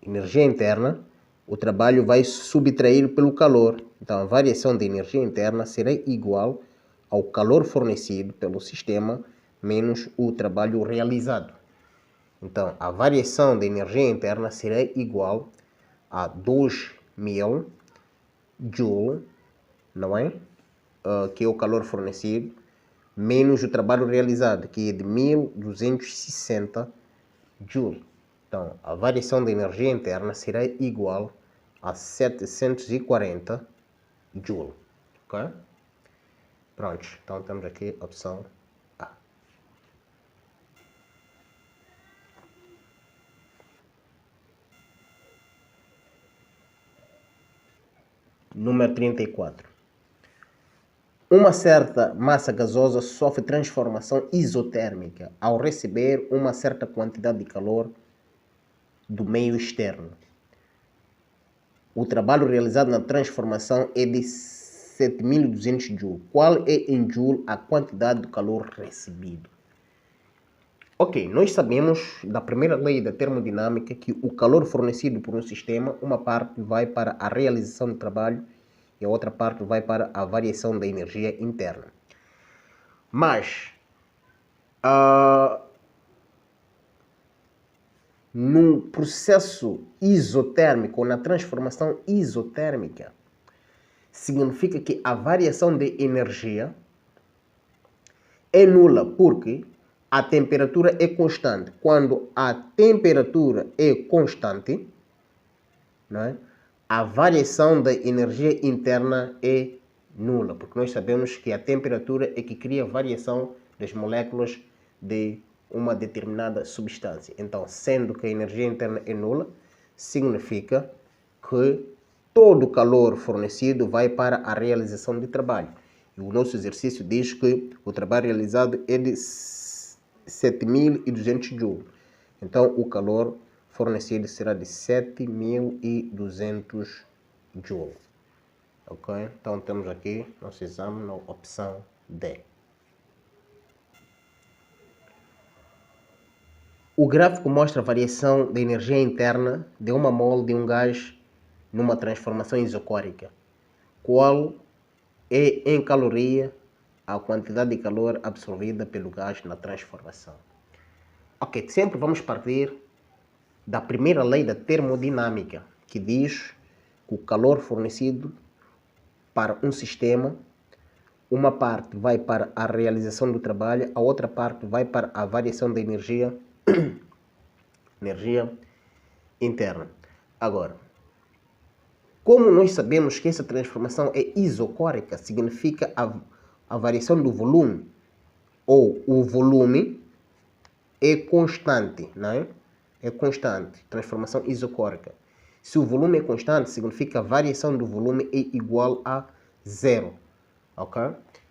Energia interna, o trabalho vai subtrair pelo calor. Então, a variação da energia interna será igual ao calor fornecido pelo sistema menos o trabalho realizado. Então, a variação da energia interna será igual a 2000 joules, não é? Que é o calor fornecido, menos o trabalho realizado, que é de 1260 joules. Então, a variação da energia interna será igual a 740 joules. Ok? Pronto. Então, temos aqui a opção A. Número 34. Uma certa massa gasosa sofre transformação isotérmica ao receber uma certa quantidade de calor do meio externo. O trabalho realizado na transformação é de 7200 joules. Qual é em joule a quantidade de calor recebido? Ok, nós sabemos da primeira lei da termodinâmica que o calor fornecido por um sistema, uma parte vai para a realização do trabalho e a outra parte vai para a variação da energia interna. Mas, no processo isotérmico, ou na transformação isotérmica, significa que a variação de energia é nula, porque a temperatura é constante. Quando a temperatura é constante, não é? A variação da energia interna é nula, porque nós sabemos que a temperatura é que cria variação das moléculas de uma determinada substância. Então, sendo que a energia interna é nula, significa que todo o calor fornecido vai para a realização de trabalho. E o nosso exercício diz que o trabalho realizado é de 7200 joules. Então, o calor fornecido será de 7200 joules. Ok? Então, temos aqui nosso exame na opção D. O gráfico mostra a variação da energia interna de uma mole de um gás numa transformação isocórica. Qual é, em caloria, a quantidade de calor absorvida pelo gás na transformação? Ok, sempre vamos partir da primeira lei da termodinâmica, que diz que o calor fornecido para um sistema, uma parte vai para a realização do trabalho, a outra parte vai para a variação da energia interna. Agora, como nós sabemos que essa transformação é isocórica, significa a variação do volume, ou o volume é constante, não é? É constante, transformação isocórica. Se o volume é constante, significa que a variação do volume é igual a zero, ok?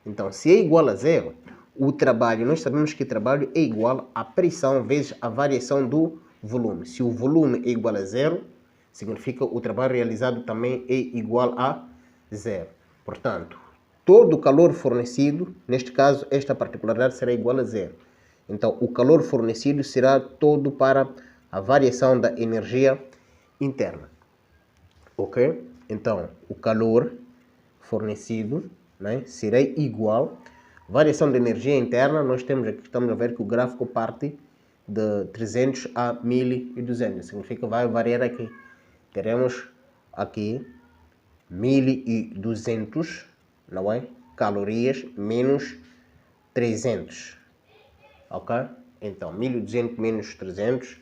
Então, se é igual a zero, o trabalho, nós sabemos que o trabalho é igual à pressão vezes a variação do volume. Se o volume é igual a zero, significa que o trabalho realizado também é igual a zero. Portanto, todo o calor fornecido, neste caso, esta particularidade será igual a zero. Então, o calor fornecido será todo para a variação da energia interna. Ok? Então, o calor fornecido, né, será igual. Variação de energia interna, nós temos aqui, estamos a ver que o gráfico parte de 300 a 1200. Significa que vai variar aqui. Teremos aqui 1200, não é? Calorias menos 300. Ok? Então, 1200 menos 300,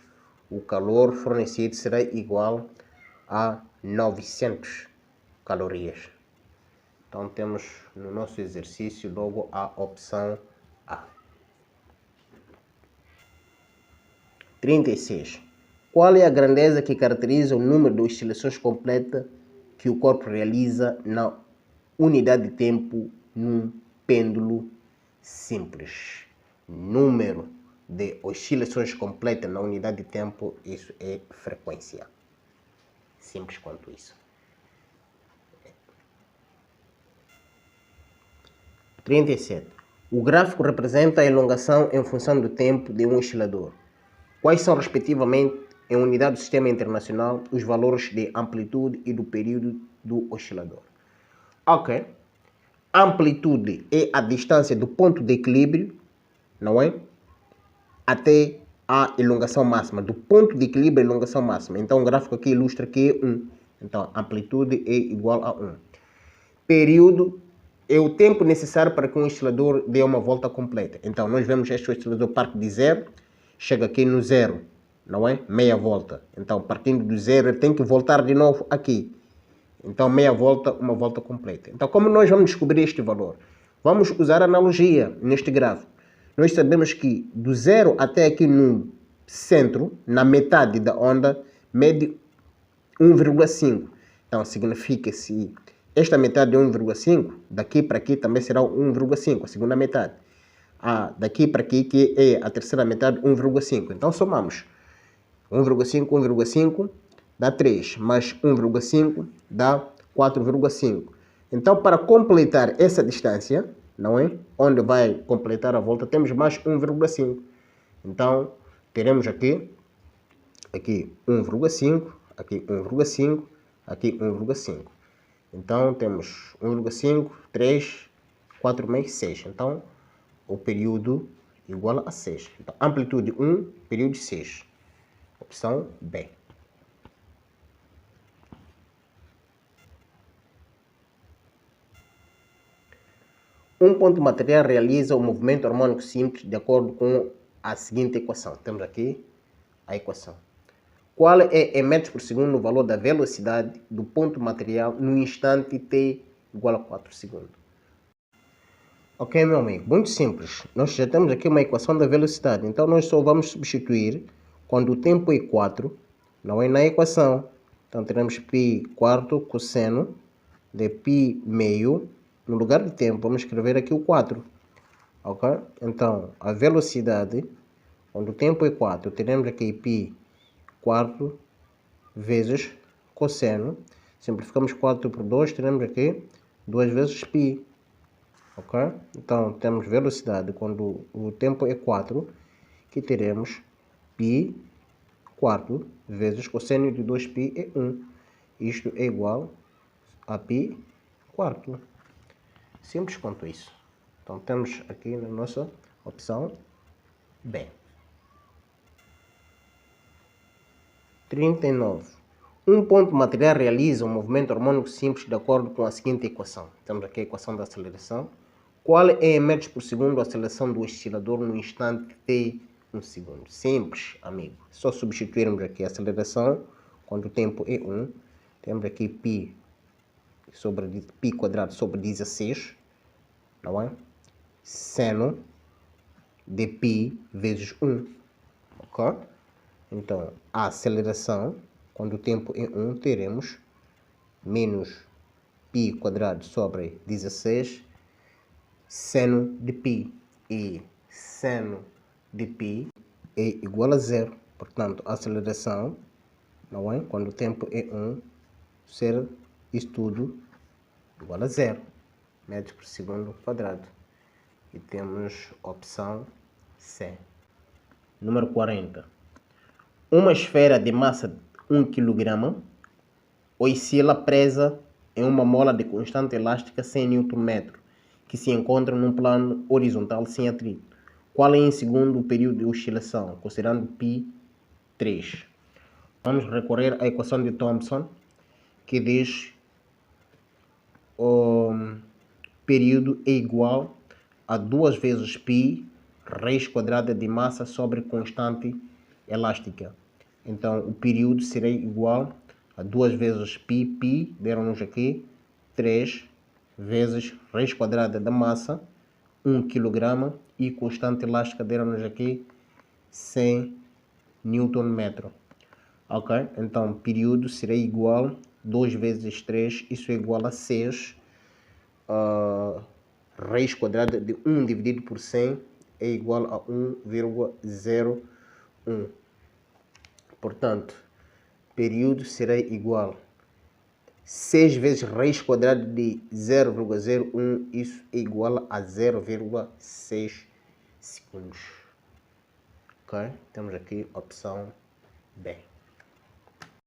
o calor fornecido será igual a 900 calorias. Então, temos no nosso exercício logo a opção A. 36. Qual é a grandeza que caracteriza o número de oscilações completas que o corpo realiza na unidade de tempo num pêndulo simples? Número de oscilações completas na unidade de tempo, isso é frequência. Simples quanto isso. 37. O gráfico representa a elongação em função do tempo de um oscilador. Quais são, respectivamente, em unidade do sistema internacional, os valores de amplitude e do período do oscilador? Ok. Amplitude é a distância do ponto de equilíbrio, não é? Até a elongação máxima. Do ponto de equilíbrio à elongação máxima. Então, o gráfico aqui ilustra que é 1. Então, amplitude é igual a 1. Período é o tempo necessário para que um oscilador dê uma volta completa. Então, nós vemos este oscilador parte de zero, chega aqui no zero, não é? Meia volta. Então, partindo do zero, ele tem que voltar de novo aqui. Então, meia volta, uma volta completa. Então, como nós vamos descobrir este valor? Vamos usar analogia neste gráfico. Nós sabemos que do zero até aqui no centro, na metade da onda, mede 1,5. Então, significa se esta metade é 1,5, daqui para aqui também será 1,5, a segunda metade. Daqui para aqui, que é a terceira metade, 1,5. Então, somamos. 1,5, 1,5 dá 3, mais 1,5 dá 4,5. Então, para completar essa distância, não é? Onde vai completar a volta, temos mais 1,5. Então, teremos aqui 1,5, aqui 1,5, aqui 1,5. Então, temos 1,5, 3, 4 mais 6. Então, o período igual a 6. Então, amplitude 1, período 6. Opção B. Um ponto material realiza o movimento harmônico simples de acordo com a seguinte equação. Temos aqui a equação. Qual é, em metros por segundo, o valor da velocidade do ponto material no instante t igual a 4 segundos? Ok, meu amigo, muito simples. Nós já temos aqui uma equação da velocidade. Então, nós só vamos substituir quando o tempo é 4, não é na equação. Então, teremos π quarto cosseno de π meio. No lugar de tempo, vamos escrever aqui o 4. Ok? Então, a velocidade, quando o tempo é 4, teremos aqui π quarto vezes cosseno. Simplificamos 4 por 2, teremos aqui 2 vezes π. Ok? Então, temos velocidade quando o tempo é 4, que teremos π quarto vezes cosseno de 2π é 1. Isto é igual a π quarto. Simples quanto isso. Então, temos aqui na nossa opção B. 39. Um ponto material realiza um movimento harmônico simples de acordo com a seguinte equação. Temos aqui a equação da aceleração. Qual é, em metros por segundo, a aceleração do oscilador no instante t 1 segundo? Simples, amigo. Só substituirmos aqui a aceleração quando o tempo é 1. Temos aqui π quadrado sobre 16, não é? Seno de π vezes 1. ok? Então, a aceleração, quando o tempo é 1, teremos menos π quadrado sobre 16 seno de π. E seno de π é igual a zero. Portanto, a aceleração, não é? Quando o tempo é 1, ser isso tudo igual a zero metros por segundo quadrado. E temos opção C. Número 40. Uma esfera de massa de 1 kg oscila presa em uma mola de constante elástica 100 Nm, que se encontra num plano horizontal sem atrito. Qual é, em segundo, o período de oscilação, considerando π 3? Vamos recorrer à equação de Thomson, que diz o período é igual a 2 vezes π raiz quadrada de massa sobre constante elástica. Então, o período será igual a 2 vezes π, deram-nos aqui 3 vezes raiz quadrada da massa, 1 kg, e constante elástica, deram-nos aqui 100 Nm. Ok? Então, período será igual a 2 vezes 3, isso é igual a 6. Raiz quadrada de 1 dividido por 100 é igual a 1,01. Portanto, período será igual a 6 vezes raiz quadrada de 0,01, isso é igual a 0,6 segundos. Ok? Temos aqui a opção B.